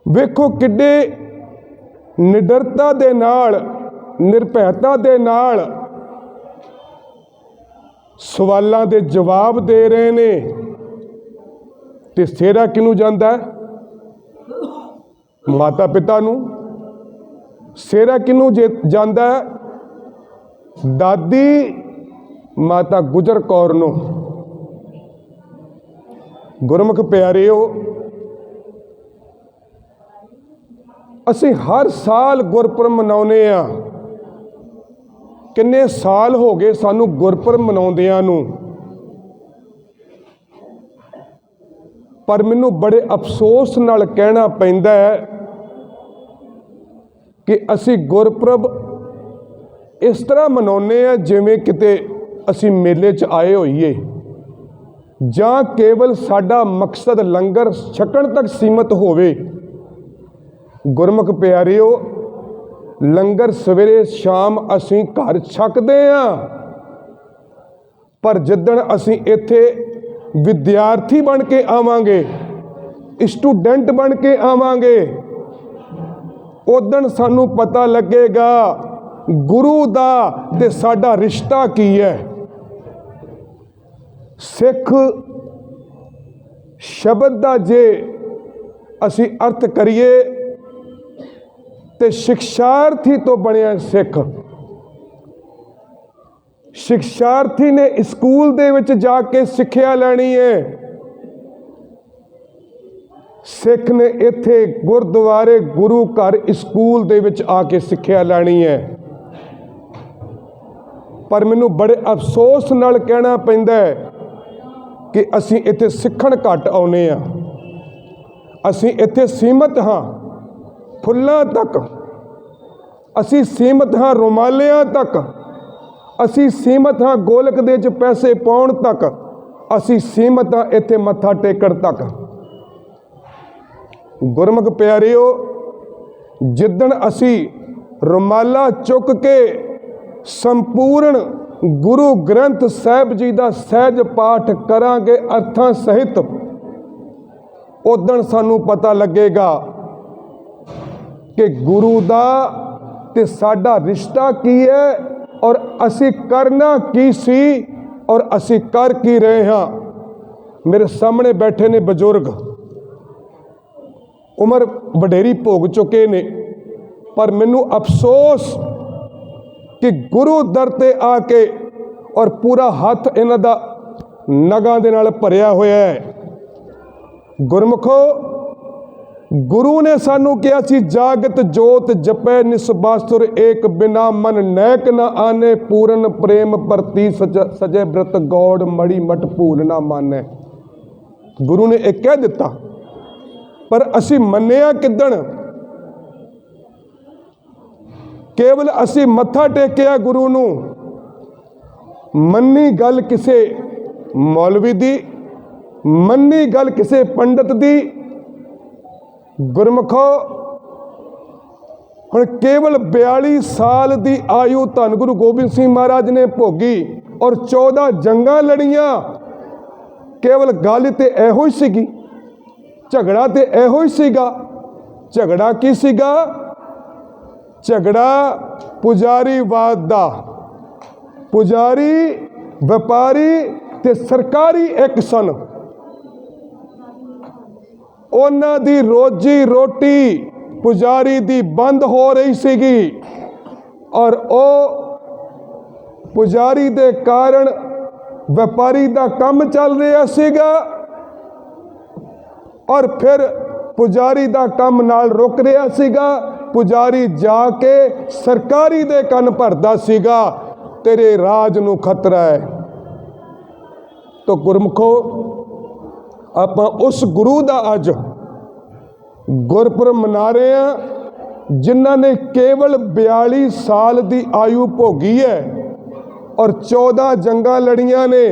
ਵੇਖੋ ਕਿੱਡੇ ਨਿਡਰਤਾ ਦੇ ਨਾਲ, ਨਿਰਭੈਤਾ ਦੇ ਨਾਲ ਸਵਾਲਾਂ ਦੇ ਜਵਾਬ ਦੇ ਰਹੇ ਨੇ। ਤੇ ਸਿਹਰਾ ਕਿਹਨੂੰ ਜਾਂਦਾ ਹੈ? ਮਾਤਾ ਪਿਤਾ ਨੂੰ। ਸਿਹਰਾ ਕਿਹਨੂੰ ਜਾਂਦਾ ਹੈ? ਦਾਦੀ ਮਾਤਾ ਗੁਜਰ ਕੌਰ ਨੂੰ। ਗੁਰਮੁਖ ਪਿਆਰਿਓ, ਅਸੀਂ ਹਰ ਸਾਲ ਗੁਰਪੁਰਬ ਮਨਾਉਂਦੇ ਹਾਂ। ਕਿੰਨੇ ਸਾਲ ਹੋ ਗਏ ਸਾਨੂੰ ਗੁਰਪੁਰਬ ਮਨਾਉਂਦਿਆਂ ਨੂੰ। ਪਰ ਮੈਨੂੰ ਬੜੇ ਅਫਸੋਸ ਨਾਲ ਕਹਿਣਾ ਪੈਂਦਾ ਹੈ ਕਿ ਅਸੀਂ ਗੁਰਪੁਰਬ ਇਸ ਤਰ੍ਹਾਂ ਮਨਾਉਂਦੇ ਹਾਂ ਜਿਵੇਂ ਕਿਤੇ ਅਸੀਂ ਮੇਲੇ 'ਚ ਆਏ ਹੋਈਏ, ਜਾਂ ਕੇਵਲ ਸਾਡਾ ਮਕਸਦ ਲੰਗਰ ਛਕਣ ਤੱਕ ਸੀਮਤ ਹੋਵੇ। ਗੁਰਮੁਖ ਪਿਆਰਿਓ, ਲੰਗਰ ਸਵੇਰੇ ਸ਼ਾਮ ਅਸੀਂ ਘਰ ਛਕਦੇ ਹਾਂ, ਪਰ ਜਿੱਦਣ ਅਸੀਂ ਇੱਥੇ ਵਿਦਿਆਰਥੀ ਬਣ ਕੇ ਆਵਾਂਗੇ, ਸਟੂਡੈਂਟ ਬਣ ਕੇ ਆਵਾਂਗੇ, ਉਦਣ ਸਾਨੂੰ ਪਤਾ ਲੱਗੇਗਾ ਗੁਰੂ ਦਾ ਤੇ ਸਾਡਾ ਰਿਸ਼ਤਾ ਕੀ ਹੈ। ਸਿੱਖ ਸ਼ਬਦ ਦਾ ਜੇ ਅਸੀਂ ਅਰਥ ਕਰੀਏ ਤੇ ਸਿਖਸ਼ਾਰਥੀ ਤੋਂ ਬਣਿਆ ਸਿੱਖ। ਸਿਖਸ਼ਾਰਥੀ ਨੇ ਸਕੂਲ ਦੇ ਵਿੱਚ ਜਾ ਕੇ ਸਿੱਖਿਆ ਲੈਣੀ ਹੈ। ਸਿੱਖ ਨੇ ਇੱਥੇ ਗੁਰਦੁਆਰੇ, ਗੁਰੂ ਘਰ, ਸਕੂਲ ਦੇ ਵਿੱਚ ਆ ਕੇ ਸਿੱਖਿਆ ਲੈਣੀ ਹੈ। ਪਰ ਮੈਨੂੰ ਬੜੇ ਅਫਸੋਸ ਨਾਲ ਕਹਿਣਾ ਪੈਂਦਾ ਹੈ ਕਿ ਅਸੀਂ ਇੱਥੇ ਸਿੱਖਣ ਘੱਟ ਆਉਂਦੇ ਹਾਂ। ਅਸੀਂ ਇੱਥੇ ਸੀਮਤ ਹਾਂ ਫੁੱਲਾਂ ਤੱਕ, ਅਸੀਂ ਸੀਮਤ ਹਾਂ ਰੁਮਾਲਿਆਂ ਤੱਕ, ਅਸੀਂ ਸੀਮਤ ਹਾਂ ਗੋਲਕ ਦੇ 'ਚ ਪੈਸੇ ਪਾਉਣ ਤੱਕ, ਅਸੀਂ ਸੀਮਤ ਹਾਂ ਇੱਥੇ ਮੱਥਾ ਟੇਕਣ ਤੱਕ। ਗੁਰਮੁਖ ਪਿਆਰਿਓ, ਜਿੱਦਣ ਅਸੀਂ ਰੁਮਾਲਾ ਚੁੱਕ ਕੇ ਸੰਪੂਰਨ ਗੁਰੂ ਗ੍ਰੰਥ ਸਾਹਿਬ ਜੀ ਦਾ ਸਹਿਜ ਪਾਠ ਕਰਾਂਗੇ ਅਰਥਾਂ ਸਹਿਤ, ਉਦਣ ਸਾਨੂੰ ਪਤਾ ਲੱਗੇਗਾ ਕਿ ਗੁਰੂ ਦਾ ਤੇ ਸਾਡਾ ਰਿਸ਼ਤਾ ਕੀ ਹੈ, ਔਰ ਅਸੀਂ ਕਰਨਾ ਕੀ ਸੀ ਔਰ ਅਸੀਂ ਕਰ ਕੀ ਰਹੇ ਹਾਂ। ਮੇਰੇ ਸਾਹਮਣੇ ਬੈਠੇ ਨੇ ਬਜ਼ੁਰਗ, ਉਮਰ ਵਡੇਰੀ ਭੋਗ ਚੁੱਕੇ ਨੇ, ਪਰ ਮੈਨੂੰ ਅਫਸੋਸ ਕਿ ਗੁਰੂ ਦਰ ਤੇ ਆ ਕੇ ਔਰ ਪੂਰਾ ਹੱਥ ਇਹਨਾਂ ਦਾ ਨਗਾਂ ਦੇ ਨਾਲ ਭਰਿਆ ਹੋਇਆ ਹੈ। ਗੁਰਮੁਖੋ, ਗੁਰੂ ਨੇ ਸਾਨੂੰ ਕਿਹਾ ਸੀ, ਜਾਗਤ ਜੋਤ ਜਪੈ ਨਿਸਬਾਸੁਰ ਏਕ, ਬਿਨਾ ਮਨ ਨੈਕ ਨਾ ਆਨੇ, ਪੂਰਨ ਪ੍ਰੇਮ ਪ੍ਰਤੀ ਸਜੈ ਬ੍ਰਤ, ਗੌੜ ਮੜੀ ਮਟ ਭੂਲ ਨਾ ਮਾਨੈ। ਗੁਰੂ ਨੇ ਇਹ ਕਹਿ ਦਿੱਤਾ, ਪਰ ਅਸੀਂ ਮੰਨਿਆ ਕਿੱਦਣ? ਕੇਵਲ ਅਸੀਂ ਮੱਥਾ ਟੇਕਿਆ ਗੁਰੂ ਨੂੰ। ਮੰਨੀ ਗੱਲ ਕਿਸੇ ਮੌਲਵੀ ਦੀ, ਮੰਨੀ ਗੱਲ ਕਿਸੇ ਪੰਡਤ ਦੀ। ਗੁਰਮੁਖੋ, ਹੁਣ ਕੇਵਲ 42 ਸਾਲ ਦੀ ਆਯੂ ਧੰਨ ਗੁਰੂ ਗੋਬਿੰਦ ਸਿੰਘ ਮਹਾਰਾਜ ਨੇ ਭੋਗੀ ਔਰ 14 ਜੰਗਾਂ ਲੜੀਆਂ। ਕੇਵਲ ਗੱਲ ਤੇ ਇਹੋ ਹੀ ਸੀਗੀ, ਝਗੜਾ ਤੇ ਇਹੋ ਹੀ ਸੀਗਾ। ਝਗੜਾ ਕੀ ਸੀਗਾ? ਝਗੜਾ ਪੁਜਾਰੀਵਾਦ ਦਾ। ਪੁਜਾਰੀ, ਵਪਾਰੀ ਤੇ ਸਰਕਾਰੀ ਇੱਕ ਸਨ। ਉਹਨਾਂ ਦੀ ਰੋਜੀ ਰੋਟੀ ਪੁਜਾਰੀ ਦੀ ਬੰਦ ਹੋ ਰਹੀ ਸੀਗੀ, ਔਰ ਉਹ ਪੁਜਾਰੀ ਦੇ ਕਾਰਨ ਵਪਾਰੀ ਦਾ ਕੰਮ ਚੱਲ ਰਿਹਾ ਸੀਗਾ, ਔਰ ਫਿਰ ਪੁਜਾਰੀ ਦਾ ਕੰਮ ਨਾਲ ਰੁਕ ਰਿਹਾ ਸੀਗਾ। ਪੁਜਾਰੀ ਜਾ ਕੇ ਸਰਕਾਰੀ ਦੇ ਕੰਨ ਭਰਦਾ ਸੀਗਾ, ਤੇਰੇ ਰਾਜ ਨੂੰ ਖਤਰਾ ਹੈ। ਤੋ ਗੁਰਮੁਖੋ, ਆਪਾਂ ਉਸ ਗੁਰੂ ਦਾ ਅੱਜ ਗੁਰਪੁਰਬ ਮਨਾ ਰਹੇ ਹਾਂ, ਜਿਨ੍ਹਾਂ ਨੇ ਕੇਵਲ 42 ਸਾਲ ਦੀ ਆਯੂ ਭੋਗੀ ਹੈ ਔਰ 14 ਜੰਗਾਂ ਲੜੀਆਂ ਨੇ।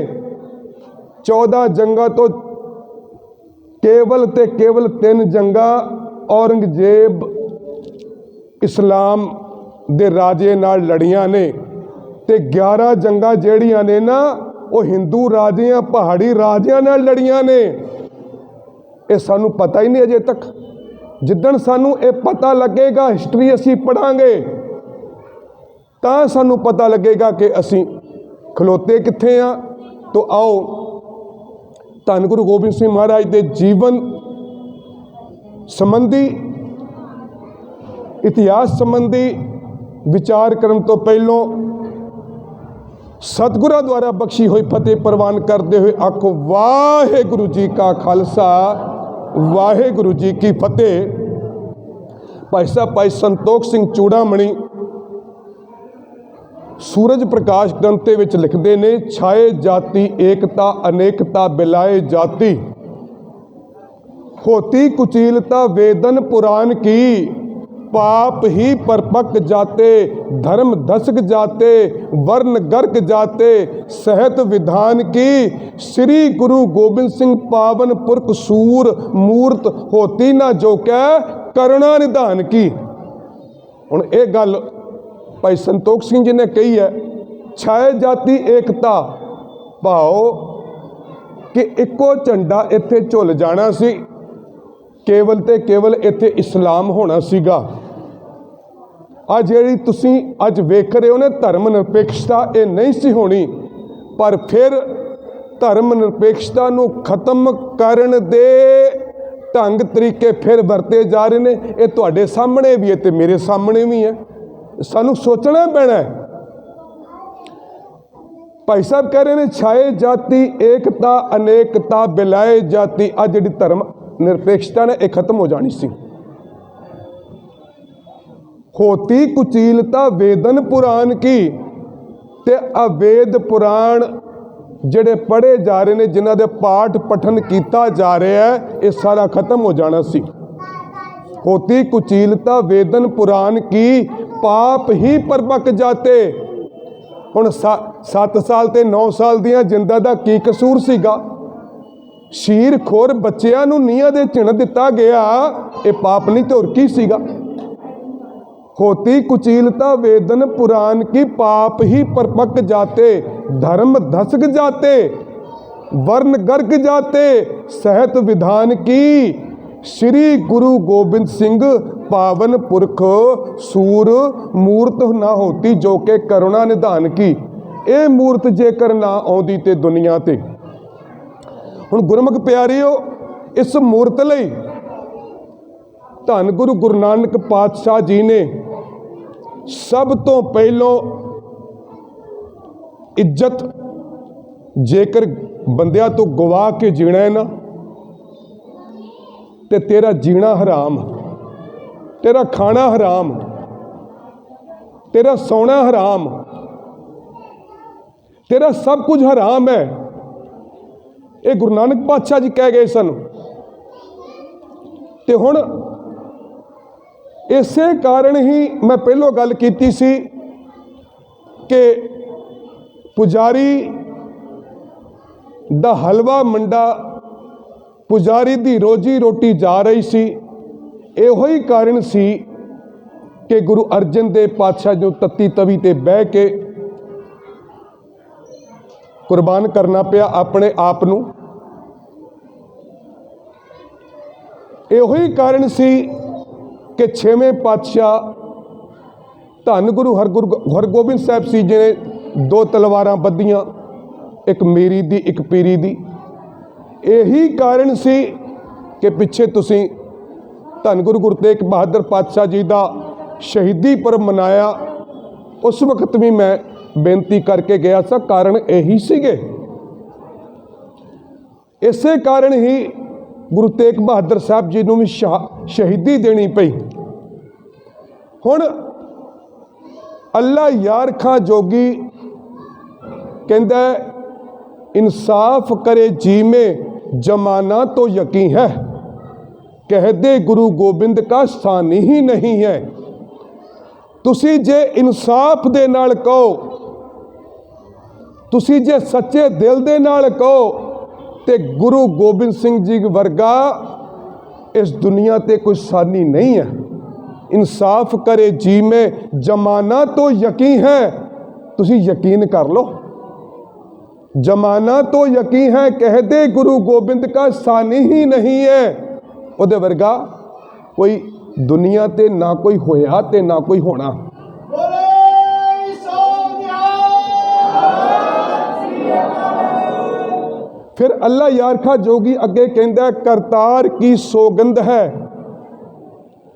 14 ਜੰਗਾਂ ਤੋਂ ਕੇਵਲ ਤੇ ਕੇਵਲ 3 ਜੰਗਾਂ ਔਰੰਗਜ਼ੇਬ ਇਸਲਾਮ ਦੇ ਰਾਜੇ ਨਾਲ ਲੜੀਆਂ ਨੇ, ਤੇ 11 ਜੰਗਾਂ ਜਿਹੜੀਆਂ ਨੇ ਨਾ, ਉਹ ਹਿੰਦੂ ਰਾਜਿਆਂ, ਪਹਾੜੀ ਰਾਜਿਆਂ ਨਾਲ ਲੜੀਆਂ ਨੇ। ਇਹ ਸਾਨੂੰ ਪਤਾ ਹੀ ਨਹੀਂ ਅਜੇ ਤੱਕ। ਜਿੱਦਣ ਸਾਨੂੰ ਇਹ ਪਤਾ ਲੱਗੇਗਾ, ਹਿਸਟਰੀ ਅਸੀਂ ਪੜ੍ਹਾਂਗੇ ਤਾਂ ਸਾਨੂੰ ਪਤਾ ਲੱਗੇਗਾ ਕਿ ਅਸੀਂ ਖਲੋਤੇ ਕਿੱਥੇ ਆ। ਤੋ ਆਓ ਧੰਨ ਗੁਰੂ ਗੋਬਿੰਦ ਸਿੰਘ ਮਹਾਰਾਜ ਦੇ ਜੀਵਨ ਸੰਬੰਧੀ, ਇਤਿਹਾਸ ਸੰਬੰਧੀ ਵਿਚਾਰ ਕਰਨ ਤੋਂ ਪਹਿਲੋਂ ਸਤਿਗੁਰਾਂ ਦੁਆਰਾ ਬਖਸ਼ੀ ਹੋਈ ਫਤਿਹ ਪ੍ਰਵਾਨ ਕਰਦੇ ਹੋਏ ਆਖੋ ਵਾਹਿਗੁਰੂ ਜੀ ਕਾ ਖਾਲਸਾ, ਵਾਹਿਗੁਰੂ ਜੀ ਕੀ ਫਤਿਹ। ਭਾਈ ਸਾਹਿਬ ਭਾਈ ਸੰਤੋਖ ਸਿੰਘ ਚੂੜਾਮਣੀ ਸੂਰਜ ਪ੍ਰਕਾਸ਼ ਗ੍ਰੰਥ ਦੇ ਵਿੱਚ ਲਿਖਦੇ ਨੇ, ਛਾਏ ਜਾਤੀ ਏਕਤਾ ਅਨੇਕਤਾ ਬਿਲਾਏ ਜਾਤੀ, होती कुचीलता वेदन पुराण की, पाप ही परपक जाते धर्म धसक जाते वर्ण गर्क जाते, सहत विधान की श्री गुरु गोबिंद सिंह पावन पुरख सूर मूर्त, होती ना जो कै करुणा निधान की। हुण ये गल भाई संतोख सिंह जी ने कही है, छाए जाती एकता भाओ कि इक्को झंडा इत्थे झुल जाना सी, केवल ते केवल इत्थे इस्लाम होना सीगा। आ जिहड़ी तुसीं अज वेख रहे हो ना धर्म निरपेक्षता, ये नहीं सी होनी, पर फिर धर्म निरपेक्षता नूं खत्म करन दे ढंग तरीके फिर वरते जा रहे ने। ये तुहाडे सामने भी है ते मेरे सामने भी है, सानूं सोचना पैना है। भाई साहब कह रहे हैं छाए जाति एकता अनेकता बिलाए जाति, आ जिहड़ी धर्म निरपेक्षता ने एक खत्म हो जानी सी। होती कुचीलता वेदन पुराण की, ते अवेद पुराण जिहड़े पढ़े जा रहे ने, जिन्हां दे पाठ पठन किया जा रहा है, ये सारा खत्म हो जाना सी। होती कुचीलता वेदन पुराण की, पाप ही परपक जाते। हुण 7 साल ते 9 साल दियां जिंदा दा की कसूर सीगा? शीर खोर बच्चियां नूं नीहां दे चिण दिता गया, ये पाप नहीं तो होर की सीगा? होती कुचीलता वेदन पुराण की, पाप ही परपक जाते धर्म धसक जाते वर्ण गर्क जाते, सहत विधान की श्री गुरु गोबिंद सिंह पावन पुरख सूर मूर्त ना होती जो के करुणा निधान की। ये मूर्त जेकर ना आउंदी ते दुनिया ते। हुण गुरमुख प्यारिओ, इस मूर्त लई धन गुरु गुरु नानक पातशाह जी ने सब तो पहलों इज्जत जेकर बंदियां तो गवा के जीना है ना, ते तेरा जीना हराम, तेरा खाना हराम, तेरा सोना हराम, तेरा सब कुछ हराम है। ये गुरु नानक पातशाह जी कह गए सन। ते हुण इसे कारण ही मैं पहलों गल कीती सी कि पुजारी दा हलवा मंडा, पुजारी दी रोजी रोटी जा रही सी। इहो ही कारण सी कि गुरु अर्जन देव पातशाह जो तत्ती तवी ते बह के कुर्बान करना पिया अपने आप नूं। इहो ही कारण सी कि 6वें पातशाह धन गुरु हरगोबिंद साहब जी ने 2 तलवारां बधियां, एक मेरी दी एक पीरी दी। यही कारण सी कि पिछे तुसीं धन गुरु तेग बहादुर पातशाह जी का शहीदी पर्व मनाया, उस वक्त भी मैं बेनती करके गया सा। कारण यही सीगे, इसे कारण ही गुरु तेग बहादुर साहब जी नूं भी शहीदी देनी पई। हुण अल्लाह यार खां जोगी कहंदा इंसाफ करे जी में जमाना तो यकीन है, कह दे गुरु गोबिंद का सानी ही नहीं है। तुसी जे इंसाफ दे नाल कहो, तुसी जे सच्चे दिल दे नाल कहो, ते गुरु गोबिंद सिंह जी वर्गा इस दुनिया ते कोई सानी नहीं है। इंसाफ करे जी में जमाना तो यकीन है, तुसी यकीन कर लो। जमाना तो यकीन है, कह दे गुरु गोबिंद का सानी ही नहीं है। उहदे वर्गा कोई दुनिया ते ना कोई होया ते ना कोई होना। फिर अल्लाह यारखा जोगी अगे कहता, करतार की सौगंध है,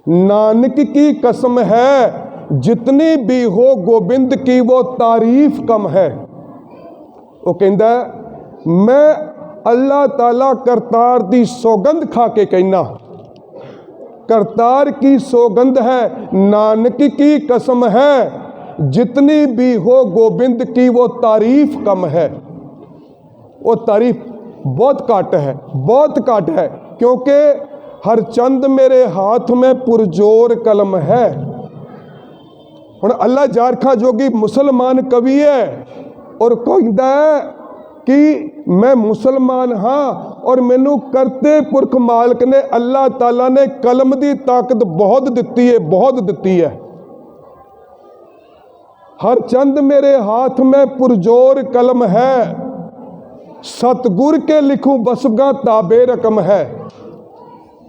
नानक की कसम है, जितनी भी हो गोबिंद की वो तारीफ कम है। वो कहता मैं अल्लाह ताला करतार की सौगंध खा के कहना, करतार की सौगंध है, नानक की कसम है, जितनी भी हो गोबिंद की वो तारीफ कम है। वो तारीफ बहुत घट है, बहुत घट है, क्योंकि हर चंद मेरे हाथ में पुरजोर कलम है। हुण अल्लाह यारखा जोगी मुसलमान कवि है और कहता है कि मैं मुसलमान हाँ और मैनू करते पुरख मालिक ने अल्लाह ताला ने कलम की ताकत बहुत दिती है, बहुत दिती है। हर चंद मेरे हाथ में पुरजोर कलम है, सतगुर के लिखूं बसगा ताबे रकम है।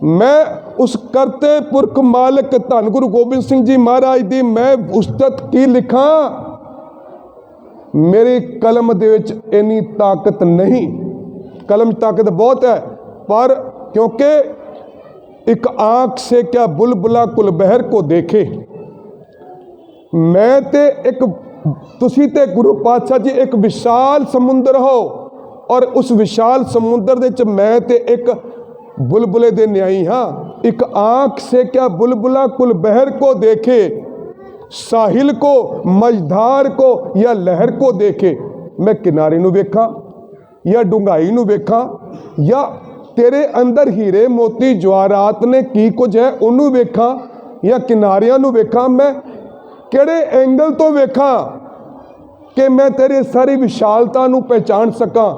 मैं उस करते पुरख मालिक धन गुरु गोबिंद सिंह जी महाराज दी मैं उस्तत की लिखा, मेरी कलम दे विच इन्नी ताकत नहीं। कलम ताकत बहुत है, पर क्योंकि एक आंख से क्या बुलबुला कुलबहर को देखे। मैं ते एक तुसी ते गुरु पातशाह जी एक विशाल समुंदर हो और उस विशाल समुंदर दे च मैं ते एक बुलबुले दे न्याई हाँ। एक आंख से क्या बुलबुला कुलबहर को देखे, साहिल को मझधार को या लहर को देखे। मैं किनारे नू वेखा या डूंघाई नू वेखा या तेरे अंदर हीरे मोती जवाहरात ने की कुछ है उन्होंने वेखा या किनारियां नू वेखा। मैं किहड़े एंगल तो वेखा कि मैं तेरी सारी विशालता नू पहचान सका।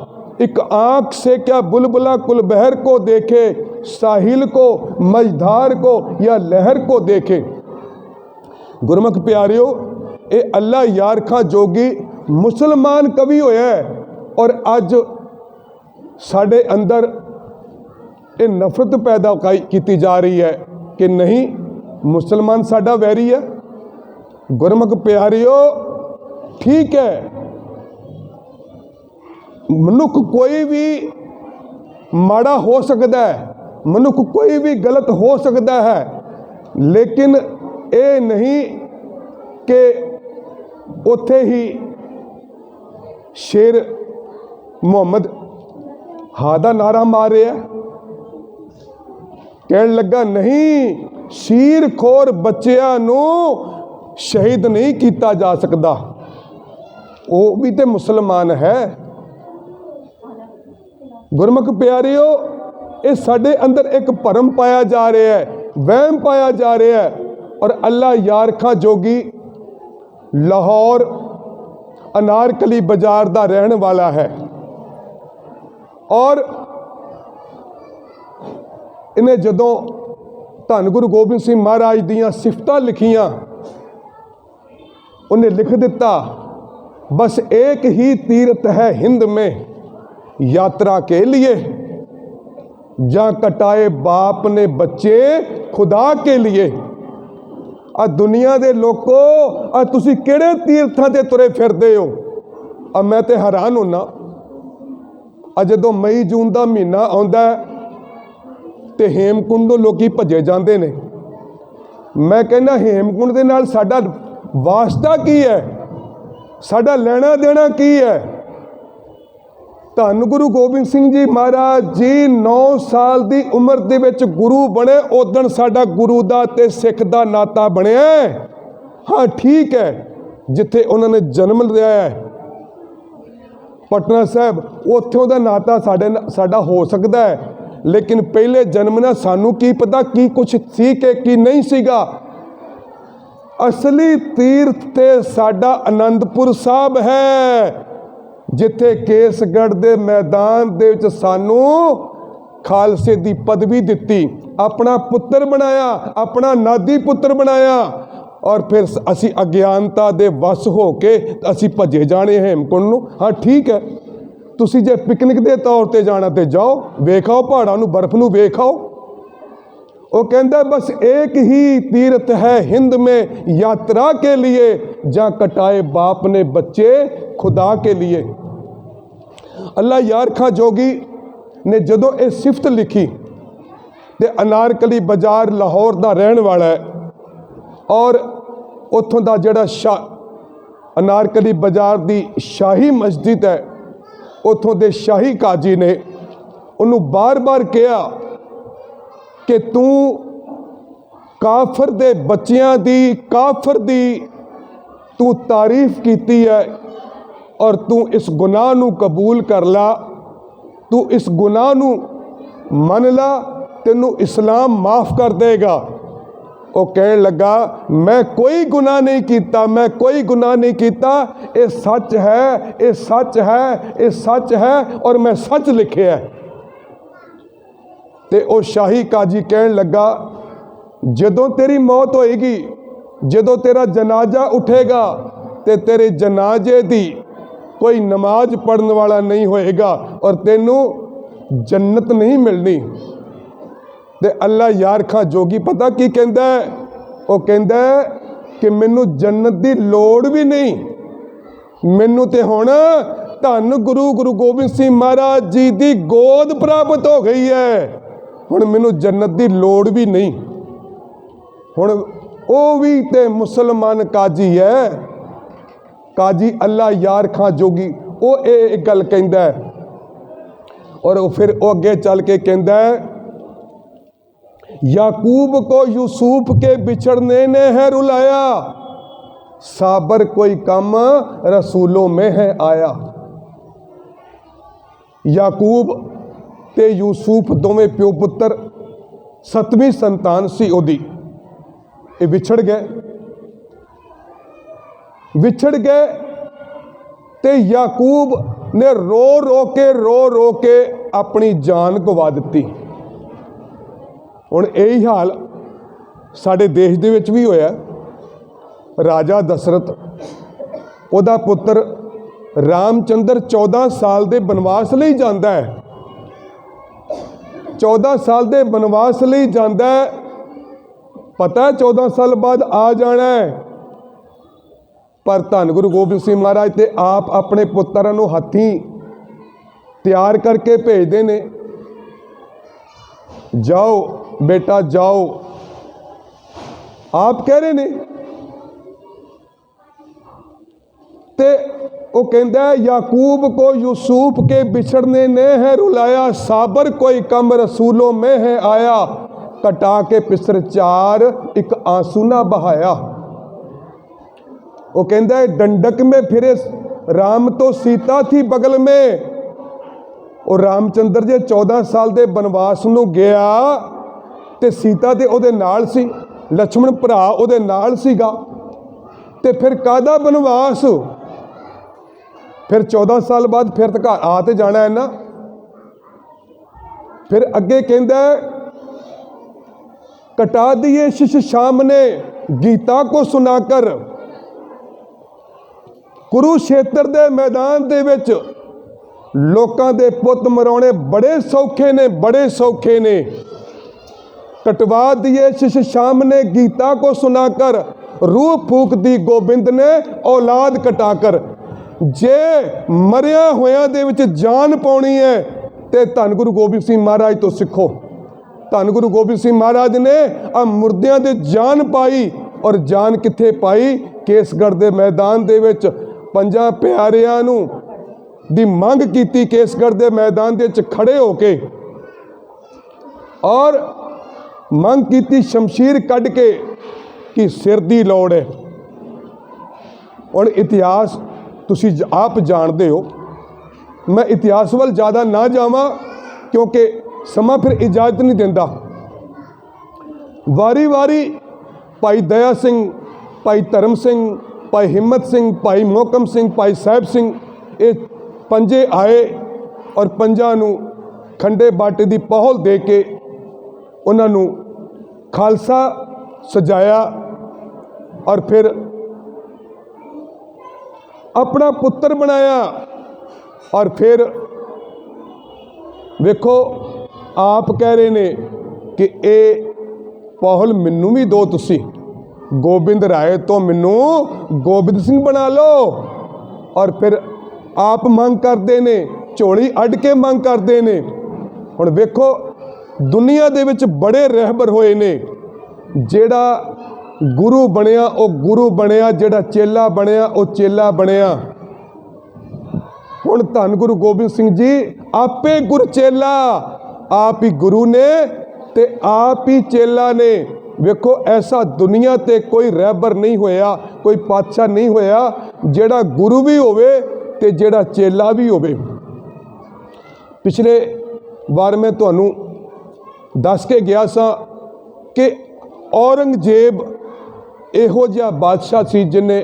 एक आंख से क्या बुलबुला कुलबहर को देखे, साहिल को मझधार को या लहर को देखे। गुरमुख प्यारियो, ये अल्लाह यारखा जोगी मुसलमान कवि होया है और अज साडे अंदर ये नफरत पैदा की जा रही है कि नहीं मुसलमान साडा वैरी है। गुरमुख प्यारियो, ठीक है, मनुख कोई भी माड़ा हो सकता है, मनुख कोई भी गलत हो सकता है, लेकिन ये नहीं कि उथे ही शेर मुहम्मद हा दा नारा मार रहा है। कहन लगा नहीं, शीर खोर बच्चियां नू शहीद नहीं किया जा सकता, वो भी तो मुसलमान है। गुरमुख प्यारियो, ये साडे अंदर एक भरम पाया जा रहा है, वहम पाया जा रहा है। और अल्लाह यारखा जोगी लाहौर अनारकली बाजार का रहने वाला है और इन्हें जदों धन गुरु गोबिंद सिंह महाराज दियां सिफतां लिखियां, उन्हें लिख दिता, बस एक ही तीर्थ है हिंद में यात्रा के लिए, जहाँ कटाए बाप ने बच्चे खुदा के लिए। आ दुनिया दे लोगो, आ तुसी किहड़े तीर्थां ते तुरे फिरदे हो। आ मैं ते हैरान होना, आ जदों मई जून का महीना आउंदा है ते हेमकुंड लोकी भजे जाते हैं। मैं कहना हेमकुंड दे नाल साडा वास्ता की है, साडा लेना देना की है। धन गुरु गोबिंद सिंह जी महाराज जी 9 साल की उम्र दे विच गुरु बने, उदण साडा गुरु दा ते सिख दा नाता बनिया। हाँ ठीक है, जिथे उन्होंने जन्म लिया है पटना साहब, उत्थों दा नाता साडा हो सकता है, लेकिन पहले जन्म ना सानू की पता की कुछ सी के की नहीं सीगा। असली तीर्थ ते साडा आनंदपुर साहब है, जिथे केसगढ़ दे मैदान दे विच सानू खालसे दी पदवी दिती, अपना पुत्र बनाया, अपना नादी पुत्र बनाया और फिर असी अज्ञानता दे वस हो के असी भजे जाने हेमकुंड नूं। हाँ ठीक है, तुसी जे पिकनिक के तौर पर जाना तो जाओ, वेख आओ पहाड़ों नूं, बर्फ नूं वेख आओ, वो कहता बस एक ही तीर्थ है हिंद में यात्रा के लिए, जहाँ कटाए बाप ने बच्चे खुदा के लिए। अल्लाह यार खां जोगी ने जदों ये सिफत लिखी, तो अनारकली बाजार लाहौर का रहने वाला है, और उत्थों का जोड़ा अनारकली बाजार की शाही मस्जिद है, उत्थों के शाही काजी ने उन्होंने बार बार कहा कि तू काफर दे बच्चियां दी, काफर दी तू तारीफ की है, और तू इस गुनाह नू कबूल कर ला, तू इस गुनाह नू मन ला, तेनू इस्लाम माफ़ कर देगा। वो कह लगा मैं कोई गुनाह नहीं किया, मैं कोई गुनाह नहीं किया, ये सच है, ये सच है, ये सच है, और मैं सच लिखे है। ते वो शाही काजी कह लगा जदों तेरी मौत होएगी, जदों तेरा जनाजा उठेगा, ते तेरे जनाजे दी कोई नमाज पढ़ने वाला नहीं होएगा, और तेनू जन्नत नहीं मिलनी। ते अल्लाह यार खां जोगी पता की कहंदा है, वो कहंदा है कि मैनू जन्नत दी लोड़ भी नहीं, मैनू ते हुण धन गुरु गोबिंद सिंह महाराज जी दी गोद प्राप्त हो गई है, हुण मैनू जन्नत दी लोड़ भी नहीं। हुण वो भी ते मुसलमान काजी है, काजी अल्लाह यार खां जोगी, वो एक गल कहंदा है। और फिर वो अगे चल के कहंदा है याकूब को यूसुफ के बिछड़ने ने है रुलाया, साबर कोई कम रसूलों में है आया। याकूब ते यूसुफ दोवें प्यो पुत्र 7वीं संतान सी ओदी, ये विछड़ गए ते याकूब ने रो रो के अपनी जान गवा दी। हुण यही हाल साडे देश दे विच भी होया। राजा दशरथ उहदा पुत्र रामचंद्र 14 साल दे बनवास लई जांदा है, 14 साल दे बनवास लई जांदा है, पता है 14 साल बाद आ जाना है, पर धन गुरु गोबिंद सिंह महाराज ते आप अपने पुत्रां नूं हत्थीं तैयार करके भेजदे ने, जाओ बेटा जाओ, आप कह रहे ने। ते वो कहता है याकूब को यूसुफ के बिछड़ने ने है रुलाया, साबर कोई कम रसूलों में है आया, कटा के पिसर चार एक आंसू ना बहाया। वो कहता है डंडक में फिरे राम तो सीता थी बगल में, और रामचंद्र जे 14 साल दे बनवास नूं गया ते सीता ते ओदे नाल सी, लक्ष्मण भरा ओदे नाल सीगा, ते फिर कादा बनवास, फिर 14 साल बाद फिर तो घर आ ते जाना है ना। फिर अगे कहंदा है कटा दिए शिश शाम ने गीता को सुनाकर, कुरुक्षेत्र दे मैदान दे विच लोकां दे पुत मराउणे बड़े सौखे ने, बड़े सौखे ने। कटवा दिए शिश शाम ने गीता को सुनाकर, रूह फूक दी गोबिंद ने औलाद कटाकर। जे मरिया होया दे विच जान पाउणी है ते धन गुरु गोबिंद सिंह महाराज तो सिखो। धन गुरु गोबिंद सिंह महाराज ने आ मुर्दियां दे जान पाई, और जान कित्थे पाई? केसगढ़ दे मैदान दे विच पंजां प्यारियां नूं दी मंग कीती, केसगढ़ दे मैदान दे विच खड़े होके, और मंग कीती शमशीर कढ़ के कि सिर दी लोड़ है। और इतिहास तुसी आप जानते हो, मैं इतिहास वाल ज़्यादा ना जावां क्योंकि समा फिर इजाजत नहीं देता। वारी वारी भाई दया सिंह, भाई धर्म सिंह, भाई हिम्मत सिंह, भाई मोहकम सिंह, भाई साहब सिंह, ये पंजे आए और पंजां नूं खंडे बाटे की पहल दे के उन्होंने खालसा सजाया, और फिर अपना पुत्र बनाया। और फिर वेखो आप कह रहे ने कि ये पौहल मैनू भी दो तुसी, गोबिंद राय तो मैनू गोबिंद सिंह बना लो। और फिर आप मंग करते ने, झोली अड्ड के मंग करते ने। हुण वेखो दुनिया दे विच बड़े रहबर होए ने, जेड़ा गुरु बनया वो गुरु बनया, जेड़ा चेला बनया वो चेला बनया। हुण धन गुरु गोबिंद सिंह जी आपे गुरु चेला, आप ही गुरु ने ते आप ही चेला ने। वेखो ऐसा दुनिया ते कोई रहबर नहीं होया, कोई पातशाह नहीं होया जेड़ा गुरु भी होवे ते जेड़ा चेला भी होवे। पिछले बार मैं तुहानू दस के गया सा कि औरंगजेब इहो जिहा बादशाह सी जिन्हें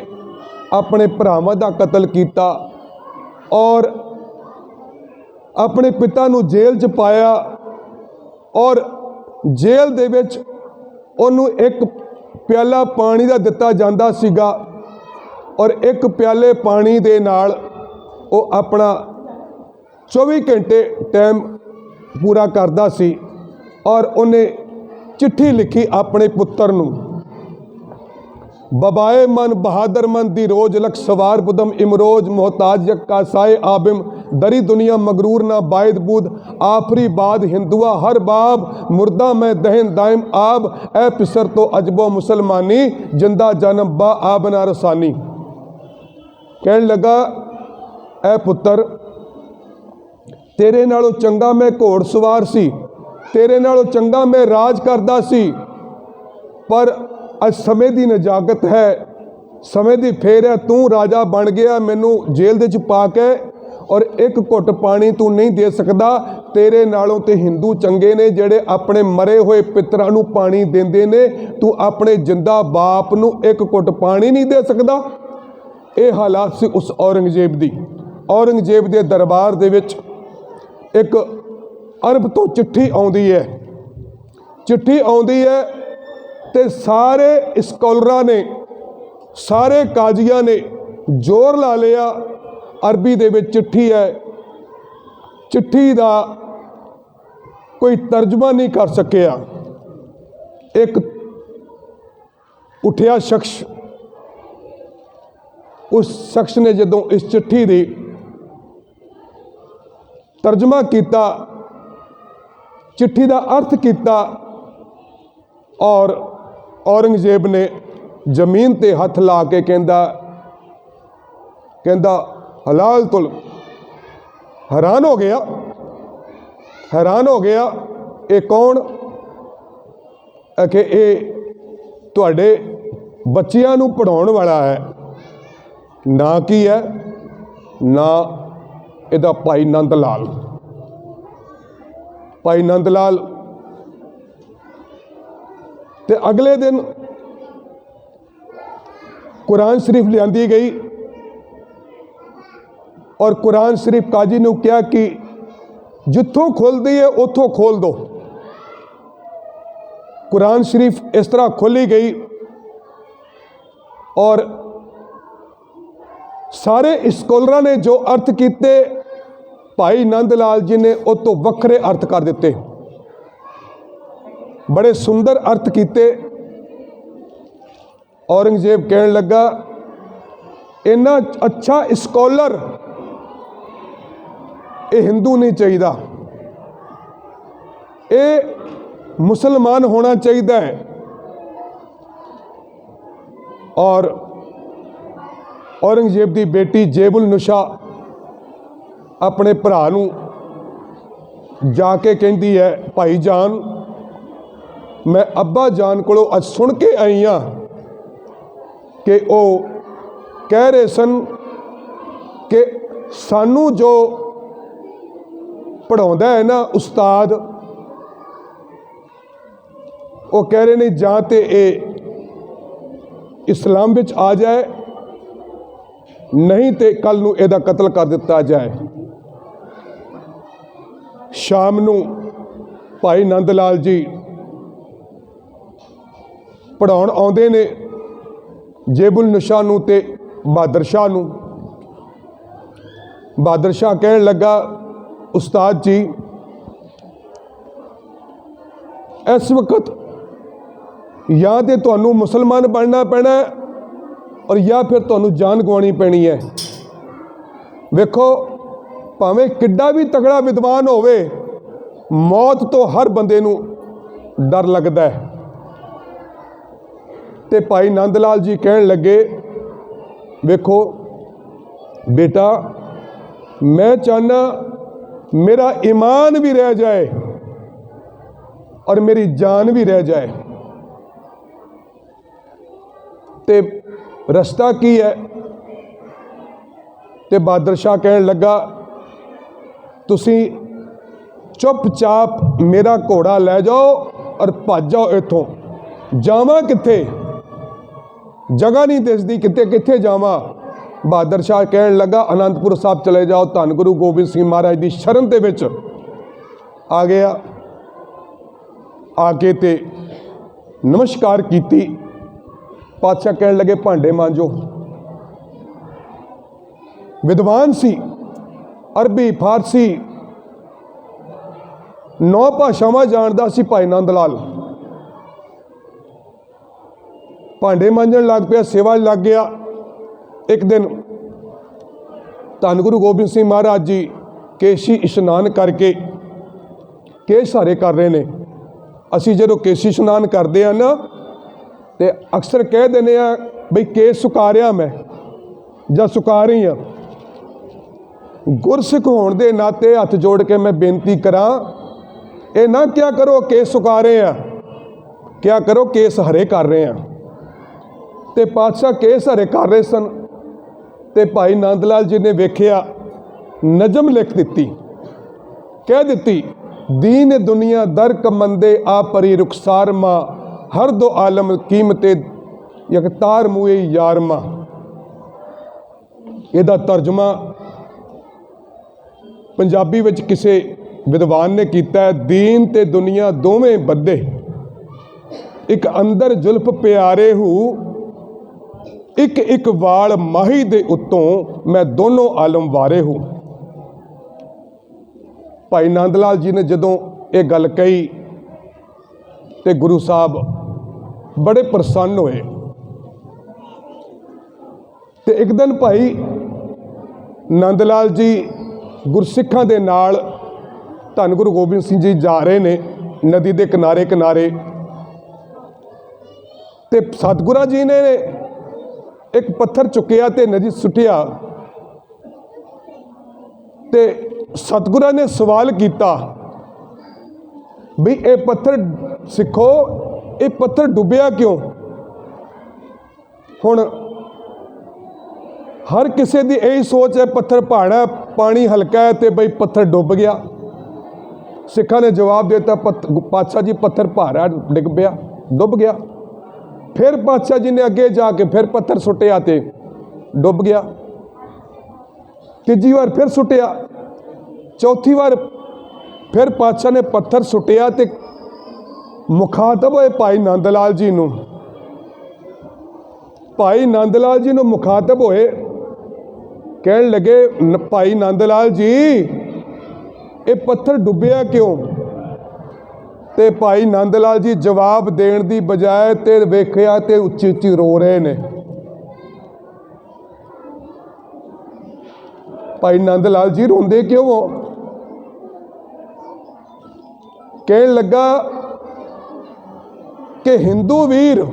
अपने भरावां दा कतल किया और अपने पिता नू जेल च पाया, और जेल दे विच उन्होंने एक प्याला पानी का दिता जाता सीगा, और एक प्याले पानी दे नाल वो अपना 24 घंटे टाइम पूरा करता सी। और उन्हें चिट्ठी लिखी अपने पुत्र नू, बबाए मन बहादुर मन दी रोज लख सवार बुदम इमरोज मोहताज यक का साए आबिम दरी दुनिया मगरूर ना बायद बूद आफरी बाद हिंदुआ हर बाब मुर्दा में दहन दायम आब ए पिसर तो अजबो मुसलमानी जिंदा जन्म बा आब ना रसानी। कहन लगा ए पुत्र तेरे नालों चंगा मैं घोड़ सवार सी, तेरे नालों चंगा मैं राज करदा सी, पर अज समय की नजाकत है, समय की फेर है, तू राजा बन गया मैनू जेल दे च पा के, और एक घुट पानी तू नहीं दे सकदा। तेरे नालों ते हिंदू चंगे ने जेड़े अपने मरे हुए पितरां नू पानी देंदे ने, तू अपने जिंदा बाप नू एक घुट पानी नहीं दे सकदा। ये हालात सी उस औरंगजेब दी। औरंगजेब दे दरबार दे विच एक अरब तो चिट्ठी आउंदी है, चिट्ठी आउंदी है ते सारे स्कॉलरां ने, सारे काजियां ने जोर ला लिया। अरबी दे विच चिट्ठी है, चिट्ठी दा कोई तर्जमा नहीं कर सकिया। एक उठिया शख्स, उस शख्स ने जदों इस चिट्ठी दी तर्जमा किया, चिट्ठी का अर्थ किया, और औरंगजेब ने जमीन ते हथ ला के कहंदा हलाल तुल। हैरान हो गया, हैरान हो गया। ये कौन कि ये तुहाडे बच्चियां नू पढ़ाउण वाला है, ना की है, ना इहदा भाई नंद लाल। भाई नंद लाल ते अगले दिन कुरान शरीफ लियांदी गई, और कुरान शरीफ काजी ने कहा कि जिथों खुलती है उथों खोल दो। कुरान शरीफ इस तरह खोली गई, और सारे स्कॉलरां ने जो अर्थ किए भाई नंद लाल जी ने उस तो वक्रे अर्थ कर दिते, बड़े सुंदर अर्थ किए। औरंगजेब कहन लगा इन्ना अच्छा स्कॉलर ये हिंदू नहीं चाहिए, ये मुसलमान होना चाहिए है। और औरंगजेब की बेटी जेबुल नुशा अपने भरा नू जाके कहती है भाई जान मैं अब्बा जान को अज सुन के आई हाँ कि वो कह रहे सन कि सानू जो पढ़ाउंदा है ना उस्ताद, वो कह रहे ने जां ते इस्लाम विच आ जाए, नहीं तो कल नू इहदा कतल कर दिता जाए। शाम नू भाई नंद लाल जी पढ़ाउण आउंदे ने जेबुल नुशा नू ते बहादुर शाह नू। बहादुर शाह कहन लगा उस्ताद जी इस वक्त ਜਾਂ ਤੇ ਤੁਹਾਨੂੰ ਮੁਸਲਮਾਨ ਬਣਨਾ ਪੈਣਾ ਔਰ ਜਾਂ ਫਿਰ ਤੁਹਾਨੂੰ ਜਾਨ ਗਵਾਉਣੀ ਪੈਣੀ ਹੈ। ਵੇਖੋ, ਭਾਵੇਂ ਕਿੱਡਾ ਵੀ ਤਗੜਾ ਵਿਦਵਾਨ ਹੋਵੇ, ਮੌਤ ਤੋਂ ਹਰ ਬੰਦੇ ਨੂੰ ਡਰ ਲੱਗਦਾ ਹੈ। ਤੇ ਭਾਈ ਨੰਦ ਲਾਲ ਜੀ ਕਹਿਣ ਲੱਗੇ, ਵੇਖੋ ਬੇਟਾ, ਮੈਂ ਚਾਹੁੰਦਾ ਮੇਰਾ ਈਮਾਨ ਵੀ ਰਹਿ ਜਾਏ ਔਰ ਮੇਰੀ ਜਾਨ ਵੀ ਰਹਿ ਜਾਏ। ਤੇ ਰਸਤਾ ਕੀ ਹੈ? ਤੇ ਬਹਾਦਰ ਸ਼ਾਹ ਕਹਿਣ ਲੱਗਾ, ਤੁਸੀਂ ਚੁੱਪਚਾਪ ਮੇਰਾ ਘੋੜਾ ਲੈ ਜਾਓ ਔਰ ਭੱਜ ਜਾਓ ਇੱਥੋਂ। ਜਾਵਾਂ ਕਿੱਥੇ? ਜਗ੍ਹਾ ਨਹੀਂ ਦਿਸਦੀ, ਕਿੱਥੇ ਜਾਵਾਂ? ਬਹਾਦਰ ਸ਼ਾਹ ਕਹਿਣ ਲੱਗਾ, ਅਨੰਦਪੁਰ ਸਾਹਿਬ ਚਲੇ ਜਾਓ। ਧੰਨ ਗੁਰੂ ਗੋਬਿੰਦ ਸਿੰਘ ਮਹਾਰਾਜ ਦੀ ਸ਼ਰਨ ਦੇ ਵਿੱਚ ਆ ਗਿਆ। ਆ ਕੇ ਤੇ ਨਮਸਕਾਰ ਕੀਤੀ। ਪਾਤਸ਼ਾਹ ਕਹਿਣ ਲੱਗੇ, ਭਾਂਡੇ ਮਾਂਜੋ। ਵਿਦਵਾਨ ਸੀ, ਅਰਬੀ, ਫਾਰਸੀ 9 ਭਾਸ਼ਾਵਾਂ ਜਾਣਦਾ ਸੀ ਭਾਈ ਨੰਦ ਲਾਲ। ਭਾਂਡੇ ਮਾਂਜਣ ਲੱਗ ਪਿਆ, ਸੇਵਾ ਲੱਗ ਗਿਆ। ਇੱਕ ਦਿਨ ਧੰਨ ਗੁਰੂ ਗੋਬਿੰਦ ਸਿੰਘ ਮਹਾਰਾਜ ਜੀ ਕੇਸ਼ੀ ਇਸ਼ਨਾਨ ਕਰਕੇ ਕੇਸ਼ ਹਾਰੇ ਕਰ ਰਹੇ ਨੇ। ਅਸੀਂ ਜਦੋਂ ਕੇਸ਼ੀ ਇਸ਼ਨਾਨ ਕਰਦੇ ਹਾਂ ਨਾ, ਤੇ ਅਕਸਰ ਕਹਿ ਦਿੰਦੇ ਆ ਬਈ ਕੇਸ ਸੁਕਾ ਰਿਹਾ ਮੈਂ ਜਾਂ ਸੁਕਾ ਰਹੀ ਹਾਂ। ਗੁਰਸਿੱਖ ਹੋਣ ਦੇ ਨਾਤੇ ਹੱਥ ਜੋੜ ਕੇ ਮੈਂ ਬੇਨਤੀ ਕਰਾਂ, ਇਹ ਨਾ ਕਿਆ ਕਰੋ ਕੇਸ ਸੁਕਾ ਰਹੇ ਆ, ਕਿਆ ਕਰੋ ਕੇਸ ਹਰੇ ਕਰ ਰਹੇ ਆ। ਤੇ ਪਾਤਸ਼ਾਹ ਕੇਸ ਹਰੇ ਕਰ ਰਹੇ ਸਨ। ਤੇ ਭਾਈ ਨੰਦ ਲਾਲ ਜੀ ਨੇ ਵੇਖਿਆ, ਨਜ਼ਮ ਲਿਖ ਦਿੱਤੀ, ਕਹਿ ਦਿੱਤੀ, ਦੀਨ ਦੁਨੀਆ ਦਰ ਕਮੰਦੇ ਆ ਪਰੀ ਰੁਖਸਾਰ ਮਾਂ, ਹਰ ਦੋ ਆਲਮ ਕੀਮਤੇ ਯਕਤਾਰ ਮੂਏ ਯਾਰ ਮਾਂ। ਇਹਦਾ ਤਰਜਮਾ ਪੰਜਾਬੀ ਵਿੱਚ ਕਿਸੇ ਵਿਦਵਾਨ ਨੇ ਕੀਤਾ, ਦੀਨ ਤੇ ਦੁਨੀਆ ਦੋਵੇਂ ਬੱਧੇ, ਇੱਕ ਅੰਦਰ ਜ਼ੁਲਫ ਪਿਆਰੇ ਹੂ, ਇੱਕ ਇੱਕ ਵਾਲ ਮਾਹੀ ਦੇ ਉੱਤੋਂ ਮੈਂ ਦੋਨੋਂ ਆਲਮ ਵਾਰੇ ਹੂੰ। ਭਾਈ ਨੰਦ ਲਾਲ ਜੀ ਨੇ ਜਦੋਂ ਇਹ ਗੱਲ ਕਹੀ ਤੇ ਗੁਰੂ ਸਾਹਿਬ ਬੜੇ ਪ੍ਰਸੰਨ ਹੋਏ। ਤੇ ਇੱਕ ਦਿਨ ਭਾਈ ਨੰਦ ਲਾਲ ਜੀ ਗੁਰਸਿੱਖਾਂ ਦੇ ਨਾਲ ਧੰਨ ਗੁਰੂ ਗੋਬਿੰਦ ਸਿੰਘ ਜੀ ਜਾ ਰਹੇ ਨੇ ਨਦੀ ਦੇ ਕਿਨਾਰੇ ਕਿਨਾਰੇ। ਤੇ ਸਤਿਗੁਰਾਂ ਜੀ ਨੇ ਇੱਕ ਪੱਥਰ ਚੁੱਕਿਆ ਤੇ ਨਦੀ ਸੁੱਟਿਆ। ਤੇ ਸਤਿਗੁਰਾਂ ਨੇ ਸਵਾਲ ਕੀਤਾ ਵੀ ਇਹ ਪੱਥਰ ਸਿੱਖੋ, ਇਹ ਪੱਥਰ ਡੁੱਬਿਆ ਕਿਉਂ? ਹੁਣ ਹਰ ਕਿਸੇ ਦੀ ਇਹੀ ਸੋਚ ਹੈ, ਪੱਥਰ ਭਾੜਾ, ਪਾਣੀ ਹਲਕਾ ਹੈ ਤੇ ਬਈ ਪੱਥਰ ਡੁੱਬ ਗਿਆ। ਸਿੱਖਾਂ ਨੇ ਜਵਾਬ ਦਿੱਤਾ, ਪਾਤਸ਼ਾਹ ਜੀ ਪੱਥਰ ਭਾਰਾ, ਡਿੱਗ ਪਿਆ, ਡੁੱਬ ਗਿਆ। ਫਿਰ ਪਾਤਸ਼ਾਹ ਜੀ ਨੇ ਅੱਗੇ ਜਾ ਕੇ ਫਿਰ ਪੱਥਰ ਸੁੱਟਿਆ ਤੇ ਡੁੱਬ ਗਿਆ। ਤੀਜੀ ਵਾਰ ਫਿਰ ਸੁੱਟਿਆ, ਚੌਥੀ ਵਾਰ ਫਿਰ ਪਾਤਸ਼ਾਹ ਨੇ ਪੱਥਰ ਸੁੱਟਿਆ ਤੇ ਮੁਖਾਤਬ ਹੋਏ ਭਾਈ ਨੰਦ ਲਾਲ ਜੀ ਨੂੰ। ਭਾਈ ਨੰਦ ਲਾਲ ਜੀ ਨੂੰ ਮੁਖਾਤਬ ਹੋਏ, ਕਹਿਣ ਲੱਗੇ, ਭਾਈ ਨੰਦ ਲਾਲ ਜੀ ਇਹ ਪੱਥਰ ਡੁੱਬਿਆ ਕਿਉਂ? ਤੇ ਭਾਈ ਨੰਦ ਲਾਲ ਜੀ ਜਵਾਬ ਦੇਣ ਦੀ ਬਜਾਏ ਤੇ ਵੇਖਿਆ ਤੇ ਉੱਚੀ ਉੱਚੀ ਰੋ ਰਹੇ ਨੇ। ਭਾਈ ਨੰਦ ਲਾਲ ਜੀ ਰੋਂਦੇ ਕਿਉਂ ਹੋ? ਕਹਿਣ ਲੱਗਾ ਕਿ ਹਿੰਦੂ ਵੀਰ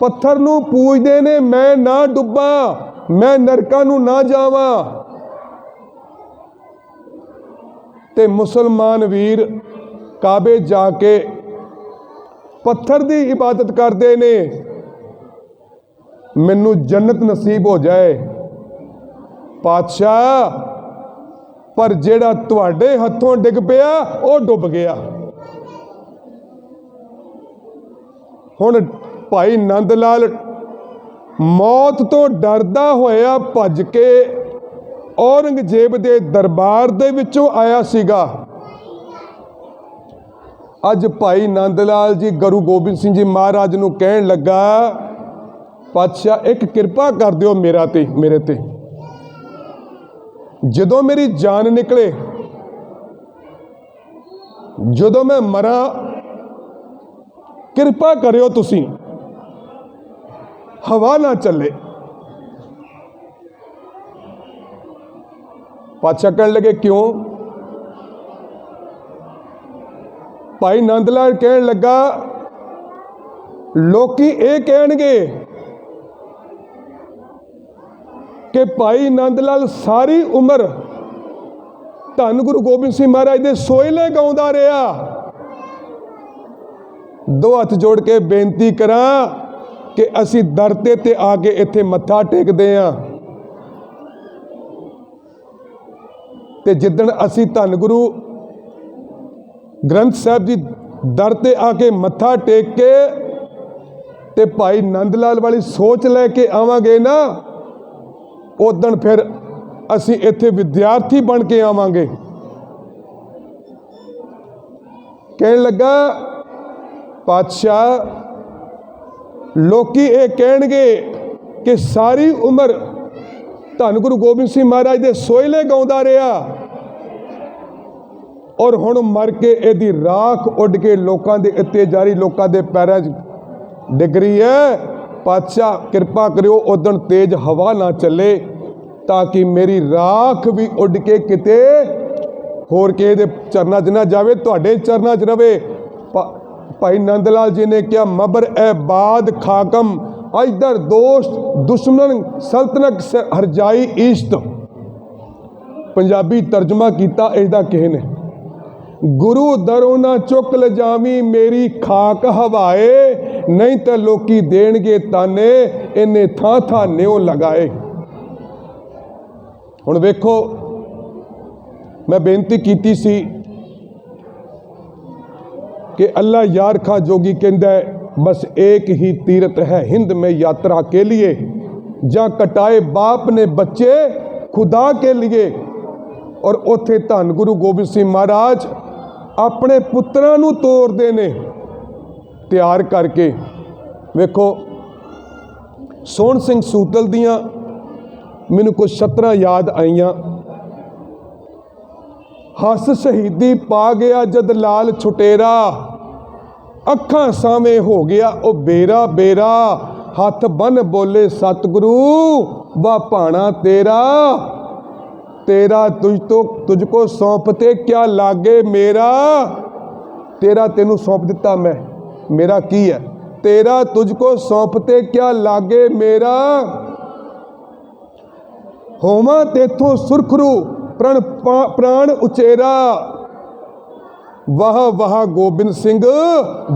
ਪੱਥਰ ਨੂੰ ਪੂਜਦੇ ਨੇ, ਮੈਂ ਨਾ ਡੁੱਬਾਂ, ਮੈਂ ਨਰਕਾਂ ਨੂੰ ਨਾ ਜਾਵਾਂ। ਤੇ ਮੁਸਲਮਾਨ ਵੀਰ ਕਾਬੇ ਜਾ ਕੇ ਪੱਥਰ ਦੀ ਇਬਾਦਤ ਕਰਦੇ ਨੇ, ਮੈਨੂੰ ਜੰਨਤ ਨਸੀਬ ਹੋ ਜਾਏ। ਪਾਤਸ਼ਾਹ, ਪਰ ਜਿਹੜਾ ਤੁਹਾਡੇ ਹੱਥੋਂ ਡਿੱਗ ਪਿਆ ਉਹ ਡੁੱਬ ਗਿਆ। ਹੁਣ ਭਾਈ ਨੰਦ ਲਾਲ ਮੌਤ ਤੋਂ ਡਰਦਾ ਹੋਇਆ ਭੱਜ ਕੇ ਔਰੰਗਜ਼ੇਬ ਦੇ ਦਰਬਾਰ ਦੇ ਵਿੱਚੋਂ ਆਇਆ ਸੀਗਾ। ਅੱਜ ਭਾਈ ਨੰਦ ਲਾਲ ਜੀ ਗੁਰੂ ਗੋਬਿੰਦ ਸਿੰਘ ਜੀ ਮਹਾਰਾਜ ਨੂੰ ਕਹਿਣ ਲੱਗਾ, ਪਾਤਸ਼ਾਹ ਇੱਕ ਕਿਰਪਾ ਕਰ ਦਿਓ ਮੇਰੇ ਤੇ, ਜਦੋਂ ਮੇਰੀ ਜਾਨ ਨਿਕਲੇ, ਜਦੋਂ ਮੈਂ ਮਰਾਂ ਕਿਰਪਾ ਕਰਿਓ ਤੁਸੀਂ, ਹਵਾ ਨਾ ਚੱਲੇ। ਪਾਤਸ਼ਾਹ ਕਹਿਣ ਲੱਗੇ ਕਿਉਂ? ਭਾਈ ਨੰਦ ਲਾਲ ਕਹਿਣ ਲੱਗਾ ਲੋਕੀ ਇਹ ਕਹਿਣਗੇ ਕਿ ਭਾਈ ਨੰਦ ਲਾਲ ਸਾਰੀ ਉਮਰ ਧੰਨ ਗੁਰੂ ਗੋਬਿੰਦ ਸਿੰਘ ਮਹਾਰਾਜ ਦੇ ਸੋਇਲੇ ਗਾਉਂਦਾ ਰਿਹਾ। ਦੋ ਹੱਥ ਜੋੜ ਕੇ ਬੇਨਤੀ ਕਰਾਂ ਕਿ ਅਸੀਂ ਦਰ ਤੇ ਆ ਕੇ ਇੱਥੇ ਮੱਥਾ ਟੇਕਦੇ ਹਾਂ, ਤੇ ਜਿੱਦਣ ਅਸੀਂ ਧੰਨ ਗੁਰੂ ਗ੍ਰੰਥ ਸਾਹਿਬ ਜੀ ਦਰ ਤੇ ਆ ਕੇ ਮੱਥਾ ਟੇਕ ਕੇ ਤੇ ਭਾਈ ਨੰਦ ਲਾਲ ਵਾਲੀ ਸੋਚ ਲੈ ਕੇ ਆਵਾਂਗੇ ਨਾ, ਉਦਣ ਫਿਰ ਅਸੀਂ ਇੱਥੇ ਵਿਦਿਆਰਥੀ ਬਣ ਕੇ ਆਵਾਂਗੇ। ਕਹਿਣ ਲੱਗਾ ਪਾਤਸ਼ਾਹ ਲੋਕੀ ਇਹ ਕਹਿਣਗੇ ਕਿ ਸਾਰੀ ਉਮਰ ਧੰਨ ਗੁਰੂ ਗੋਬਿੰਦ ਸਿੰਘ ਮਹਾਰਾਜ ਦੇ ਸੋਇਲੇ ਗਾਉਂਦਾ ਰਿਹਾ, ਔਰ ਹੁਣ ਮਰ ਕੇ ਇਹਦੀ ਰਾਖ ਉੱਡ ਕੇ ਲੋਕਾਂ ਦੇ ਉੱਤੇ ਜਾਰੀ, ਲੋਕਾਂ ਦੇ ਪੈਰਾਂ 'ਚ ਡਿੱਗ ਰਹੀ ਹੈ। ਪਾਤਸ਼ਾਹ ਕਿਰਪਾ ਕਰਿਓ ਉਦਣ ਤੇਜ਼ ਹਵਾ ਨਾ ਚੱਲੇ, ਤਾਂ ਕਿ ਮੇਰੀ ਰਾਖ ਵੀ ਉੱਡ ਕੇ ਕਿਤੇ ਹੋਰ ਕਿਸੇ ਦੇ ਚਰਨਾਂ 'ਚ ਨਾ ਜਾਵੇ, ਤੁਹਾਡੇ ਚਰਨਾਂ 'ਚ ਰਵੇ। ਭਾਈ ਨੰਦ ਲਾਲ ਜੀ ਨੇ ਕਿਹਾ ਮਬਰ ਐ ਬਾਦ ਖਾਕਮ ਅਜਦਰ ਦੋਸਤ ਦੁਸ਼ਮਨ ਸਲਤਨਤ ਹਰਜਾਈ ਈਸ਼ਤ। ਪੰਜਾਬੀ ਤਰਜਮਾ ਕੀਤਾ ਇਸਦਾ ਕਿਸੇ ਨੇ, ਗੁਰੂ ਦਰੋਂ ਨਾ ਚੁੱਕ ਲਿਜਾਵੀਂ ਮੇਰੀ ਖਾਕ ਹਵਾਏ, ਨਹੀਂ ਤਾਂ ਲੋਕੀ ਦੇਣਗੇ ਤਾਨੇ ਇਹਨੇ ਥਾਂ ਥਾਂ ਨਿਉ ਲਗਾਏ। ਹੁਣ ਵੇਖੋ, ਮੈਂ ਬੇਨਤੀ ਕੀਤੀ ਸੀ कि अल्लाह यार खा जोगी कहता है बस एक ही तीर्थ है हिंद में यात्रा के लिए, जहाँ कटाए बाप ने बच्चे खुदा के लिए। और उत्थे धन गुरु गोबिंद सिंह महाराज अपने पुत्रां नूं तोरदे ने तैयार करके। वेखो सोहन सिंह सूतल दियाँ मैनूं कुछ छतरां याद आईयां। हस शहीदी पा गया जद लाल छुटेरा, अखां सावें हो गया ओ बेरा बेरा, हथ बन बोले सतगुरु वा भाणा तेरा, तेरा तुझको सौंपते क्या लागे मेरा। तेरा तेनू सौंप दिता मैं, मेरा की है, तेरा तुझको सौंपते क्या लागे मेरा। होवां तेथों सुरखरू प्राण उचेरा, वाह वाह गोबिंद सिंह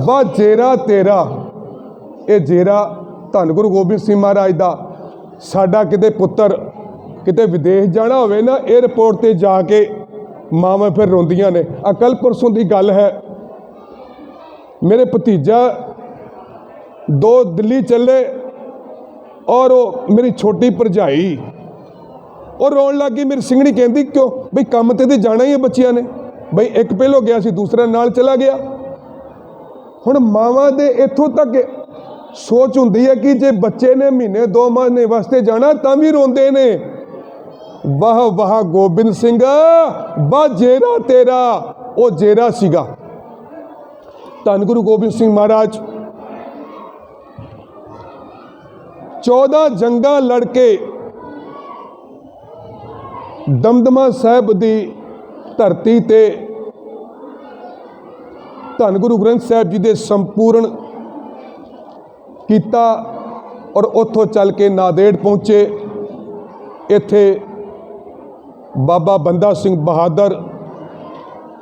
वाह जेरा तेरा। ये जेरा धन गुरु गोबिंद सिंह महाराज दा। साडा किते पुत्र किते विदेश जाना होवे ना, एयरपोर्ट ते जाके मावां फिर रोंदियां ने। कल परसों की गल है, मेरे भतीजा दो दिल्ली चले और मेरी छोटी भरजाई और रोन लग गई। मेरी सिंघनी कहती क्यों बई काम ते जाना ही है बच्चियां ने, बई एक पहलों गया सी दूसरा नाल चला गया। हुण मावां दे इत्थों तक सोच हुंदी है कि जे बच्चे ने महीने 2 महीने वास्ते जाना तां भी रोंदे ने। वाह वाह गोबिंद सिंह वाह जेरा तेरा। वो जेरा सीगा। धन गुरु गोबिंद सिंह महाराज 14 जंगां लड़के दमदमा साहिब दी धरती ते धन गुरु ग्रंथ साहिब जी दे संपूर्ण कीता और उत्थों चल के नादेड़ पहुँचे। इत्थे बाबा बंदा सिंह बहादुर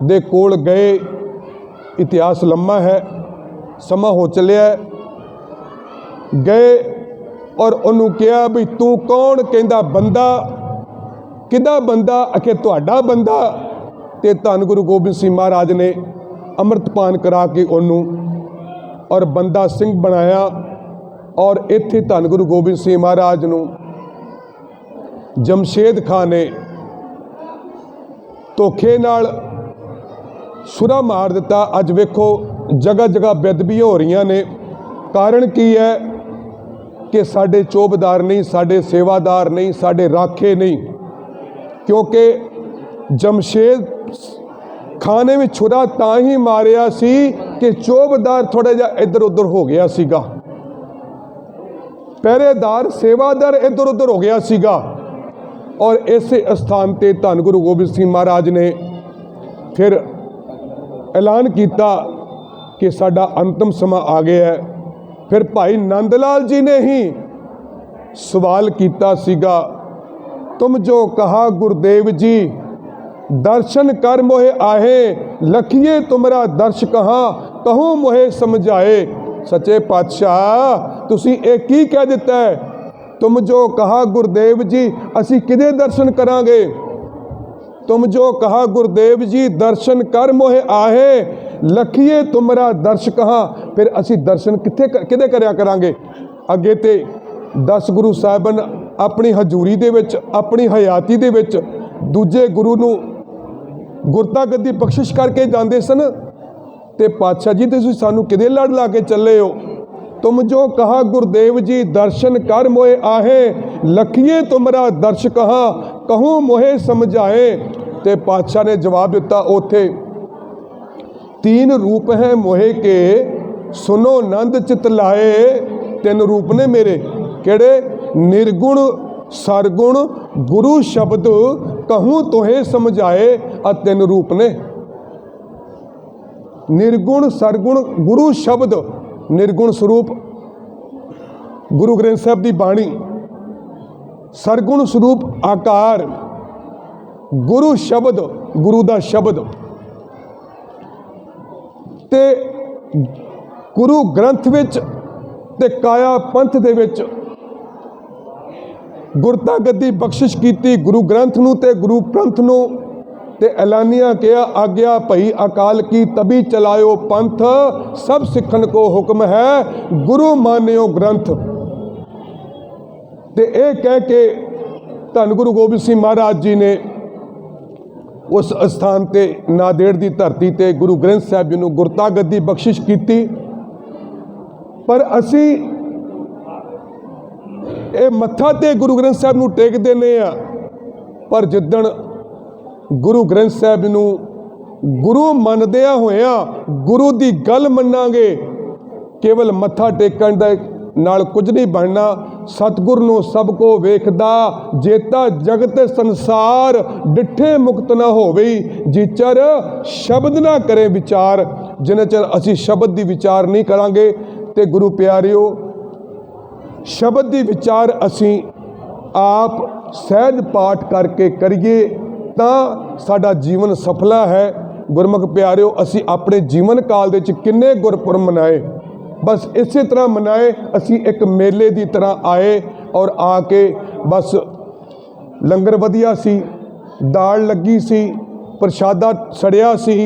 दे कोल गए। इतिहास लम्मा है, समा हो चलिया। गए और उन्होंने कहा भी तू कौन? कहंदा बंदा। किदा बंदा? आखे तुहाडा बंदा। ते धन गुरु गोबिंद सिंह महाराज ने अमृतपान करा के उन्होंने और बंदा सिंह बनाया। और इत्थे धन गुरु गोबिंद सिंह महाराज नूं जमशेद खां ने धोखे नाल सुरा मार दिता। अज वेखो जगह जगह बेदबी हो रही ने। कारण की है कि साडे चौबदार नहीं, साडे सेवादार नहीं, साडे राखे नहीं। क्योंकि जमशेद खां ने भी छुरा तां ही मारिया सी कि चौबदार थोड़ा जिहा इधर उधर हो गया सीगा, पहरेदार सेवादार इधर उधर हो गया सीगा। और इस स्थान ते धन गुरु गोबिंद सिंह महाराज ने फिर ऐलान किया कि साडा अंतिम समा आ गया है। फिर भाई नंद लाल जी ने ही सवाल किया सीगा, तुम जो कहा गुरुदेव जी, दर्शन कर मोहे आहे, लखिए तुमरा दर्श कहाँ, कहूँ मोहे समझाए। सच्चे पातशाह तुसी एक ही कह दिता है, तुम जो कहा गुरुदेव जी, असी किदे दर्शन करांगे। तुम जो कहा गुरुदेव जी, दर्शन कर मोहे आहे, लखिए तुमरा दर्श कहाँ, फिर असी दर्शन किदे करया करांगे। अगे ते 10 गुरु साहिबान अपनी हजूरी दे विच, अपनी हयाती दे विच दूजे गुरु नूं गुरता गद्दी बख्शिश करके जाते सन। ते पातशाह जी तुसीं सानू किदे लड़ ला के चले हो। तुम जो कहा गुरुदेव जी, दर्शन कर मोहे आहे, लखिए तुमरा दर्श कहाँ, कहूँ मोहे समझाए। ते पातशाह ने जवाब दिता, ओथे 3 रूप हैं मोहे के, सुनो नंद चित लाए। 3 रूप ने मेरे, केड़े? निर्गुण सरगुण गुरु शब्द, कहूँ तोहे समझाए। आ 3 रूप ने, निर्गुण सरगुण गुरु शब्द। निर्गुण स्वरूप गुरु ग्रंथ साहब की बाणी, सरगुण स्वरूप आकार, गुरु शब्द गुरु का शब्द। ते गुरु ग्रंथ विच ते काया पंथ दे विच गुरता गद्दी बख्शिश की गुरु ग्रंथ नूं ते गुरु पंथ नूं। ते ऐलानिया किया, आज्ञा भई अकाल की तभी चलायो पंथ, सब सिखन को हुक्म है गुरु मान्यो ग्रंथ। ते ये कह के धन गुरु गोबिंद सिंह महाराज जी ने उस स्थान ते नादेड़ की धरती ते गुरु ग्रंथ साहब जी नूं गुरता गद्दी बख्शिश की। पर असी ये मत्था ते गुरु ग्रंथ साहब नूं टेक देने आ, पर जिद्दण गुरु ग्रंथ साहब नूं गुरु मनदिया होया गुरु की गल मन्नांगे, केवल मत्था टेकण दे नाल कुछ नहीं बनना। सतगुर नूं सब को वेखदा, जेता जगत संसार, डिठे मुक्त ना होवे, जिचर शब्द ना करे विचार। जिन्ने चर असी शब्द की विचार नहीं करांगे ते गुरु प्यारिओ, शब्द की विचार असी आप सहज पाठ करके करिए तां साडा जीवन सफला है। गुरमुख प्यारिओ, असी अपने जीवन काल दे विच किन्ने गुरपुरब मनाए, बस इस तरह मनाए। असी एक मेले की तरह आए और आके बस लंगर वधिया सी, दाल लगी सी, प्रशादा सड़िया सी,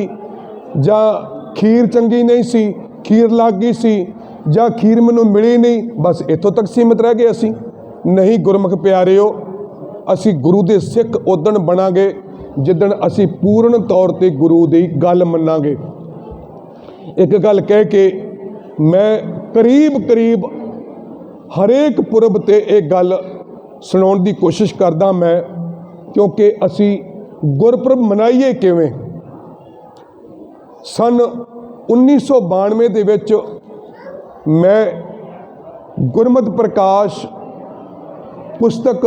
जां खीर चंगी नहीं सी, खीर लग गई सी, जां खीर मैनूं मिली नहीं, बस इत्थों तक सीमित रह गए। असी नहीं गुरमुख प्यारिओ, असी गुरु दे सिख उदण बनांगे जिदण असी पूर्ण तौर ते गुरु दी गल मन्नांगे। एक गल कह के मैं करीब करीब हरेक पुरब ते एक गल सुनाउण दी कोशिश करदा मैं, क्योंकि असी गुरपुरब मनाइए किवें। सन 1992 दे विच मैं गुरमत प्रकाश पुस्तक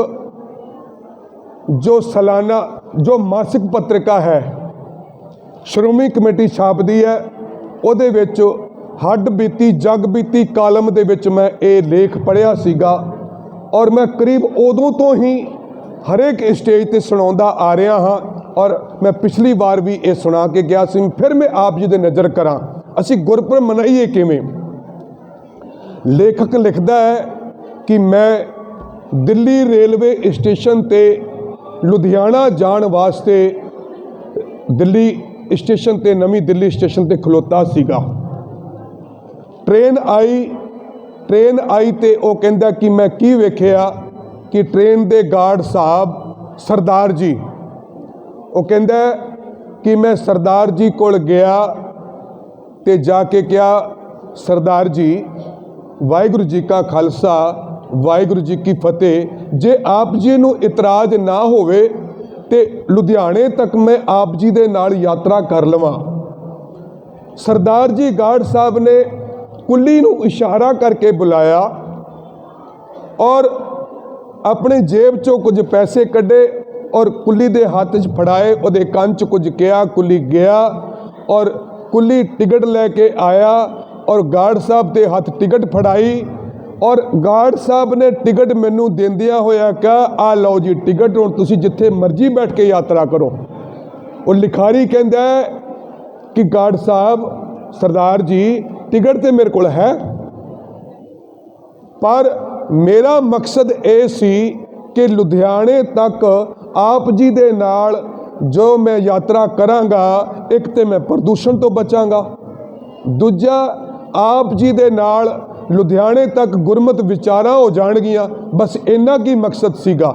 जो सालाना जो मासिक पत्रिका है श्रोमणी कमेटी छापदी है, उहदे विच हड्ड बीती जग बीती कालम दे विच मैं ये लेख पढ़िया सीगा। और मैं करीब उदों तो ही हरेक स्टेज ते सुणाउंदा आ रहा हाँ, और मैं पिछली बार भी ये सुना के गया सी। फिर मैं आप जी दे नज़र करा असी गुरपुरब मनाइए किवें। लेखक लिखदा है कि मैं दिल्ली रेलवे स्टेशन ते लुधियाना जाण वास्ते दिल्ली स्टेशन ते नवीं दिल्ली स्टेशन ते खलोता सीगा। ट्रेन आई ते वो कहंदा कि मैं की वेखिया कि ट्रेन दे गार्ड साहब सरदार जी, वो कहंदा कि मैं सरदार जी कोल गया ते जाके क्या, सरदार जी वाहिगुरू जी का खालसा वाहिगुरू जी की फतेह। जे आप जी नूं इतराज़ ना होवे ते लुधियाने तक मैं आप जी दे नाल यात्रा कर लवां। सरदार जी गार्ड साहब ने कुल्ली नूं इशारा करके बुलाया और अपनी जेब चों कुछ पैसे कढ़े और कुल्ली दे हाथ च फड़ाए, उहदे कंन च कुछ कहा, कुल्ली गया और कुल्ली टिकट लैके आया और गार्ड साहब के हाथ टिकट फड़ाई और गार्ड साहब ने टिकट मैनू देंदिया होया कहा, आ लो जी टिकट, हुण तुसीं जिथे मर्जी बैठ के यात्रा करो। और लिखारी कहंदा है कि गार्ड साहब सरदार जी टिकट तो मेरे को है, पर मेरा मकसद ये सी कि लुधियाने तक आप जी दे नाल जो मैं यात्रा करांगा, एक तो मैं प्रदूषण तो बचांगा, दूजा आप जी दे नाल लुधियाने तक गुरमत विचारां हो जाणगियां, बस इन्ना की मकसद सीगा।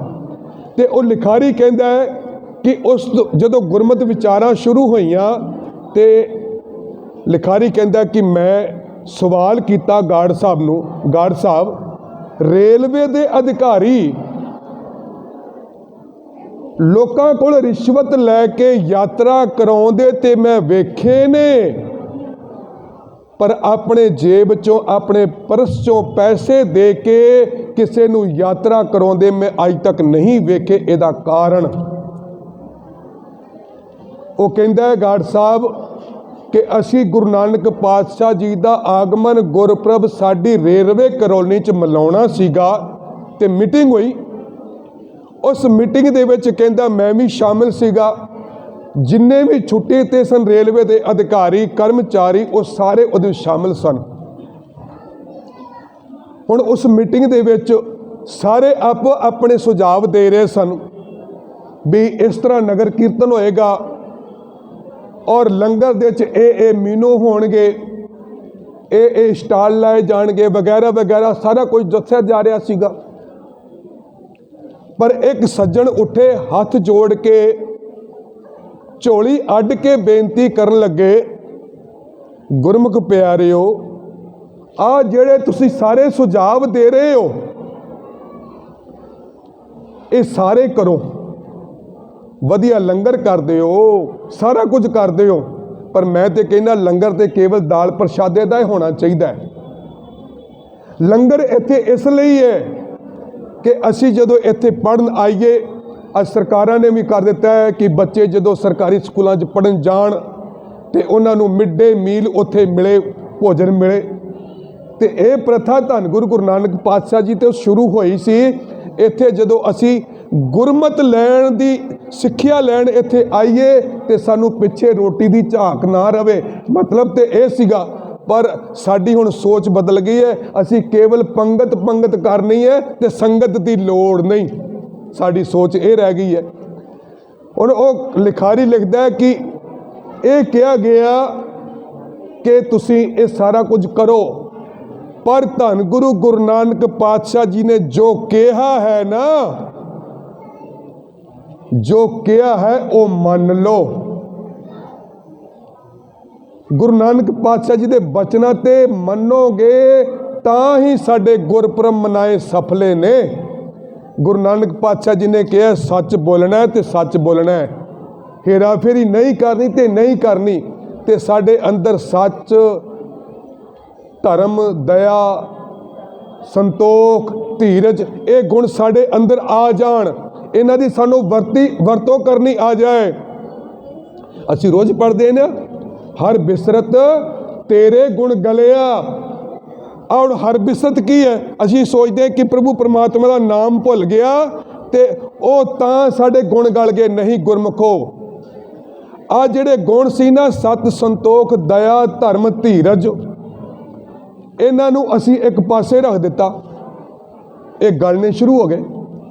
ते वो लिखारी कहंदा है कि उस जदों गुरमत विचारां शुरू होईयां ते लिखारी कहंदा कि मैं सवाल किया गार्ड साहब नूं, गार्ड साहब रेलवे दे अधिकारी लोकां कोल रिश्वत लैके यात्रा कराउंदे ते मैं वेखे ने, पर अपने जेब चों अपने परस चों पैसे दे के किसी नूं यात्रा कराउंदे मैं अज तक नहीं वेखे। इहदा कारण वो कहंदा है गार्ड साहब कि असी गुरु नानक पातशाह जी का आगमन गुरपुरब साडी रेलवे कॉलोनी च मनाउणा सीगा ते मीटिंग हुई। उस मीटिंग दे विच कहंदा मैं भी शामिल सीगा, जिन्ने भी छुट्टी ते सन रेलवे के अधिकारी कर्मचारी वो सारे उहदे शामिल सन। हुण उस मीटिंग दे विच सारे आपो अपने सुझाव दे रहे सन भी इस तरह नगर कीर्तन होएगा और लंगर दे च ए मीनू होणगे, ए स्टाल लाए जाणगे वगैरह वगैरह सारा कुछ दस्सिया जा रहा सीगा। पर एक सज्जन उठे हाथ जोड़ के झोली अड्ड के बेनती करन लगे, गुरमुख प्यारिओ आ जेड़े तुसी सारे सुझाव दे रहे हो ये सारे करो, वधिया लंगर करदे हो, सारा कुछ करदे हो, पर मैं तो कहना लंगर तो केवल दाल प्रशादे का ही होना चाहिए। लंगर इत्थे इसलिए है कि असी जदों इत्थे पढ़न आईए, अज सरकारां ने भी कर दिता है कि बच्चे जदों सरकारी स्कूलों च पढ़न जाण ते उन्हां नूं मिड डे मील उत्थे मिले, भोजन मिले। तो यह प्रथा धन गुरु नानक पातशाह जी तो शुरू हुई सी। इत्थे जदों असी गुरमत लैण दी सिक्ख्या लैण इत्थे आईए तो सानू पिछे रोटी दी झाक ना रवे, मतलब तो यह सीगा। पर साडी हुण सोच बदल गई है, असी केवल पंगत करनी है तो संगत की लोड़ नहीं, साडी सोच ये रह गई है। हुण वो लिखारी लिखदा है कि ये कहा गया कि तुसी ये सारा कुछ करो, पर धन गुरु नानक पातशाह जी ने जो कहा है ना, जो कहा है वो मान लो। गुरु नानक पातशाह जी के बचना ते मनोगे तां ही साडे गुरपुरब मनाए सफले ने। गुरु नानक पातशाह जी ने कहा सच बोलना है तो सच बोलना है, हेरा फेरी नहीं करनी तो नहीं करनी। तो साडे अंदर सच, धर्म, दया, संतोख, धीरज ये गुण साडे अंदर आ जाण, इन्हां दी सानू वरतों करनी आ जाए। असी रोज़ पढ़ते हैं हर बिसरत तेरे गुण गलिया, और हर बिसरत की है, असी सोचते हैं कि प्रभु परमात्मा का नाम भुल गया तो वो तां साडे गुण गल गए। नहीं गुरमुखो, आ जिहड़े गुण सी ना सत, संतोख, दया, धर्म, धीरज, इन्हां नूं असी एक पासे रख दिता, ये गलने शुरू हो गए।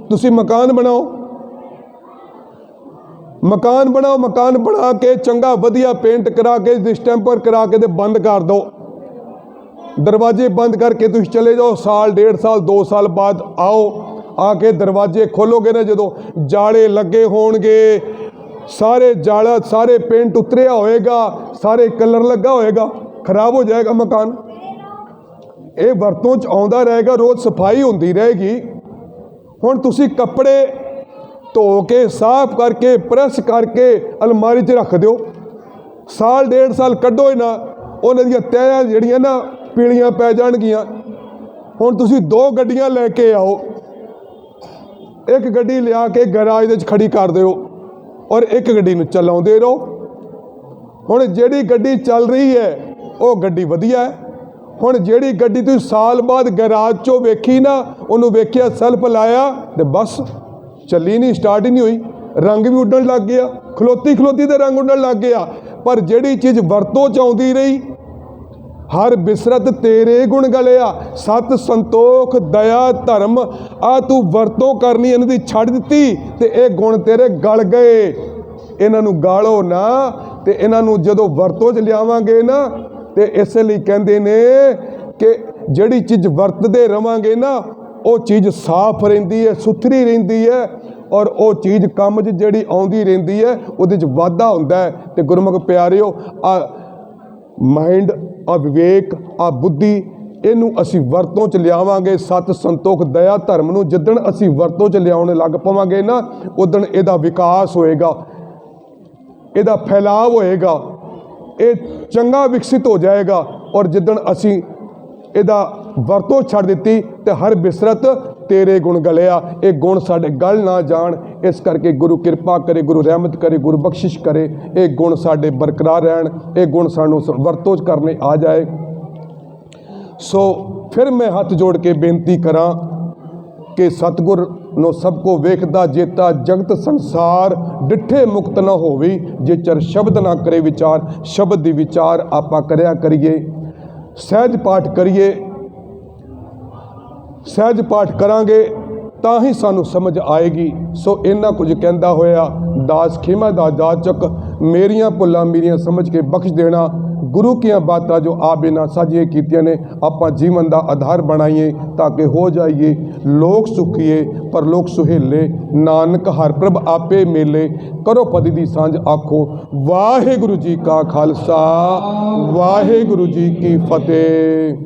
तुसी मकान बनाओ, मकान बनाओ, मकान बना के चंगा वधिया पेंट करा के डिस्टैंपर करा के बंद कर दो, दरवाजे बंद करके तुम चले जाओ। साल, 1.5 साल, 2 साल बाद आओ, आके दरवाजे खोलोगे ना, जो जाले लगे होणगे, सारे जाला, सारे पेंट उतरिया होएगा, सारे कलर लगा होएगा, खराब हो जाएगा मकान। ये वरतों च आउंदा रहेगा, रोज़ सफाई होंदी रहेगी। हुण तुसी कपड़े धो के साफ करके प्रेस करके अलमारी च रख दो, साल 1.5 साल कड्डो ही ना, ਉਹਨਾਂ ਦੀਆਂ ਤਹਿਆਂ ਜਿਹੜੀਆਂ ਨਾ ਪੀਲੀਆਂ ਪੈ ਜਾਣਗੀਆਂ। ਹੁਣ ਤੁਸੀਂ 2 ਗੱਡੀਆਂ ਲੈ ਕੇ ਆਓ, ਇੱਕ ਗੱਡੀ ਲਿਆ ਕੇ ਗੈਰਾਜ ਦੇ ਵਿੱਚ ਖੜੀ ਕਰ ਦਿਓ ਔਰ ਇੱਕ ਗੱਡੀ ਨੂੰ ਚਲਾਉਂਦੇ ਰਹੋ। ਹੁਣ ਜਿਹੜੀ ਗੱਡੀ ਚੱਲ ਰਹੀ ਹੈ ਉਹ ਗੱਡੀ ਵਧੀਆ ਹੈ। ਹੁਣ ਜਿਹੜੀ ਗੱਡੀ ਤੁਸੀਂ ਸਾਲ ਬਾਅਦ ਗੈਰਾਜ 'ਚੋਂ ਵੇਖੀ ਨਾ, ਉਹਨੂੰ ਵੇਖਿਆ, ਸੈਲਫ ਲਾਇਆ ਤੇ ਬਸ ਚੱਲੀ ਨਹੀਂ, ਸਟਾਰਟ ਹੀ ਨਹੀਂ ਹੋਈ, ਰੰਗ ਵੀ ਉੱਡਣ ਲੱਗ ਗਿਆ, ਖਲੋਤੀ ਖਲੋਤੀ ਤੇ ਰੰਗ ਉੱਡਣ ਲੱਗ ਗਿਆ। ਪਰ ਜਿਹੜੀ ਚੀਜ਼ ਵਰਤੋਂ 'ਚ ਆਉਂਦੀ ਰਹੀ, ਹਰ ਬਿਸਰਤ ਤੇਰੇ ਗੁਣ ਗਲਿਆ, ਸਤ ਸੰਤੋਖ ਦਇਆ ਧਰਮ, ਆ ਤੂੰ ਵਰਤੋਂ ਕਰਨੀ ਇਹਨਾਂ ਦੀ ਛੱਡ ਦਿੱਤੀ ਤੇ ਇਹ ਗੁਣ ਤੇਰੇ ਗਲ ਗਏ। ਇਹਨਾਂ ਨੂੰ ਗਾਲੋ ਨਾ, ਤੇ ਇਹਨਾਂ ਨੂੰ ਜਦੋਂ ਵਰਤੋਂ 'ਚ ਲਿਆਵਾਂਗੇ ਨਾ, ਤੇ ਇਸੇ ਲਈ ਕਹਿੰਦੇ ਨੇ ਕਿ ਜਿਹੜੀ ਚੀਜ਼ ਵਰਤਦੇ ਰਵਾਂਗੇ ਨਾ, ਉਹ ਚੀਜ਼ ਸਾਫ਼ ਰਹਿੰਦੀ ਹੈ, ਸੁਥਰੀ ਰਹਿੰਦੀ ਹੈ, ਔਰ ਉਹ ਚੀਜ਼ ਕੰਮ 'ਚ ਜਿਹੜੀ ਆਉਂਦੀ ਰਹਿੰਦੀ ਹੈ ਉਹਦੇ 'ਚ ਵਾਧਾ ਹੁੰਦਾ ਹੈ। ਤੇ ਗੁਰਮੁਖ ਪਿਆਰਿਓ, ਆ ਮਾਈਂਡ, ਆ ਵਿਵੇਕ, ਆ ਬੁੱਧੀ, ਇਹਨੂੰ ਅਸੀਂ ਵਰਤੋਂ 'ਚ ਲਿਆਵਾਂਗੇ। ਸਤ ਸੰਤੋਖ ਦਇਆ ਧਰਮ ਨੂੰ ਜਿੱਦਣ ਅਸੀਂ ਵਰਤੋਂ 'ਚ ਲਿਆਉਣ ਲੱਗ ਪਵਾਂਗੇ ਨਾ, ਉਦਣ ਇਹਦਾ ਵਿਕਾਸ ਹੋਏਗਾ, ਇਹਦਾ ਫੈਲਾਅ ਹੋਏਗਾ, ਇਹ ਚੰਗਾ ਵਿਕਸਿਤ ਹੋ ਜਾਏਗਾ। ਔਰ ਜਿੱਦਣ ਅਸੀਂ ਇਹਦਾ ਵਰਤੋਂ ਛੱਡ ਦਿੱਤੀ ਤੇ ਹਰ ਬਿਸਰਤ ਤੇਰੇ ਗੁਣ ਗਲਿਆ, ਇਹ ਗੁਣ ਸਾਡੇ ਗਲ ਨਾ ਜਾਣ। ਇਸ ਕਰਕੇ ਗੁਰੂ ਕਿਰਪਾ ਕਰੇ, ਗੁਰੂ ਰਹਿਮਤ ਕਰੇ, ਗੁਰੂ ਬਖਸ਼ਿਸ਼ ਕਰੇ, ਇਹ ਗੁਣ ਸਾਡੇ ਬਰਕਰਾਰ ਰਹਿਣ, ਇਹ ਗੁਣ ਸਾਨੂੰ ਵਰਤੋਂ 'ਚ ਕਰਨੇ ਆ ਜਾਏ। ਸੋ ਫਿਰ ਮੈਂ ਹੱਥ ਜੋੜ ਕੇ ਬੇਨਤੀ ਕਰਾਂ ਕਿ ਸਤਿਗੁਰ ਨੂੰ ਸਭ ਕੋ ਵੇਖਦਾ ਜੇਤਾ, ਜਗਤ ਸੰਸਾਰ ਡਿੱਠੇ ਮੁਕਤ ਨਾ ਹੋਵੇ, ਜੇ ਚਰ ਸ਼ਬਦ ਨਾ ਕਰੇ ਵਿਚਾਰ। ਸ਼ਬਦ ਦੀ ਵਿਚਾਰ ਆਪਾਂ ਕਰਿਆ ਕਰੀਏ, ਸਹਿਜ ਪਾਠ ਕਰੀਏ। ਸਹਿਜ ਪਾਠ ਕਰਾਂਗੇ ਤਾਂ ਹੀ ਸਾਨੂੰ ਸਮਝ ਆਏਗੀ। ਸੋ ਇੰਨਾ ਕੁਝ ਕਹਿੰਦਾ ਹੋਇਆ ਦਾਸ ਖੇਮਾ ਦਾ ਜਾਚਕ, ਮੇਰੀਆਂ ਭੁੱਲਾਂ ਮੇਰੀਆਂ ਸਮਝ ਕੇ ਬਖਸ਼ ਦੇਣਾ। ਗੁਰੂ ਕੀਆਂ ਬਾਤਾਂ ਜੋ ਆ ਬਿਨਾਂ ਸਾਜੀਆਂ ਕੀਤੀਆਂ ਨੇ, ਆਪਾਂ ਜੀਵਨ ਦਾ ਆਧਾਰ ਬਣਾਈਏ ਤਾਂ ਕਿ ਹੋ ਜਾਈਏ ਲੋਕ ਸੁਖੀਏ ਪਰਲੋਕ ਸੁਹੇਲੇ। ਨਾਨਕ ਹਰ ਪ੍ਰਭ ਆਪੇ ਮੇਲੇ, ਕਰੋ ਪਦੀ ਦੀ ਸਾਂਝ ਆਖੋ। ਵਾਹਿਗੁਰੂ ਜੀ ਕਾ ਖਾਲਸਾ, ਵਾਹਿਗੁਰੂ ਜੀ ਕੀ ਫਤਿਹ।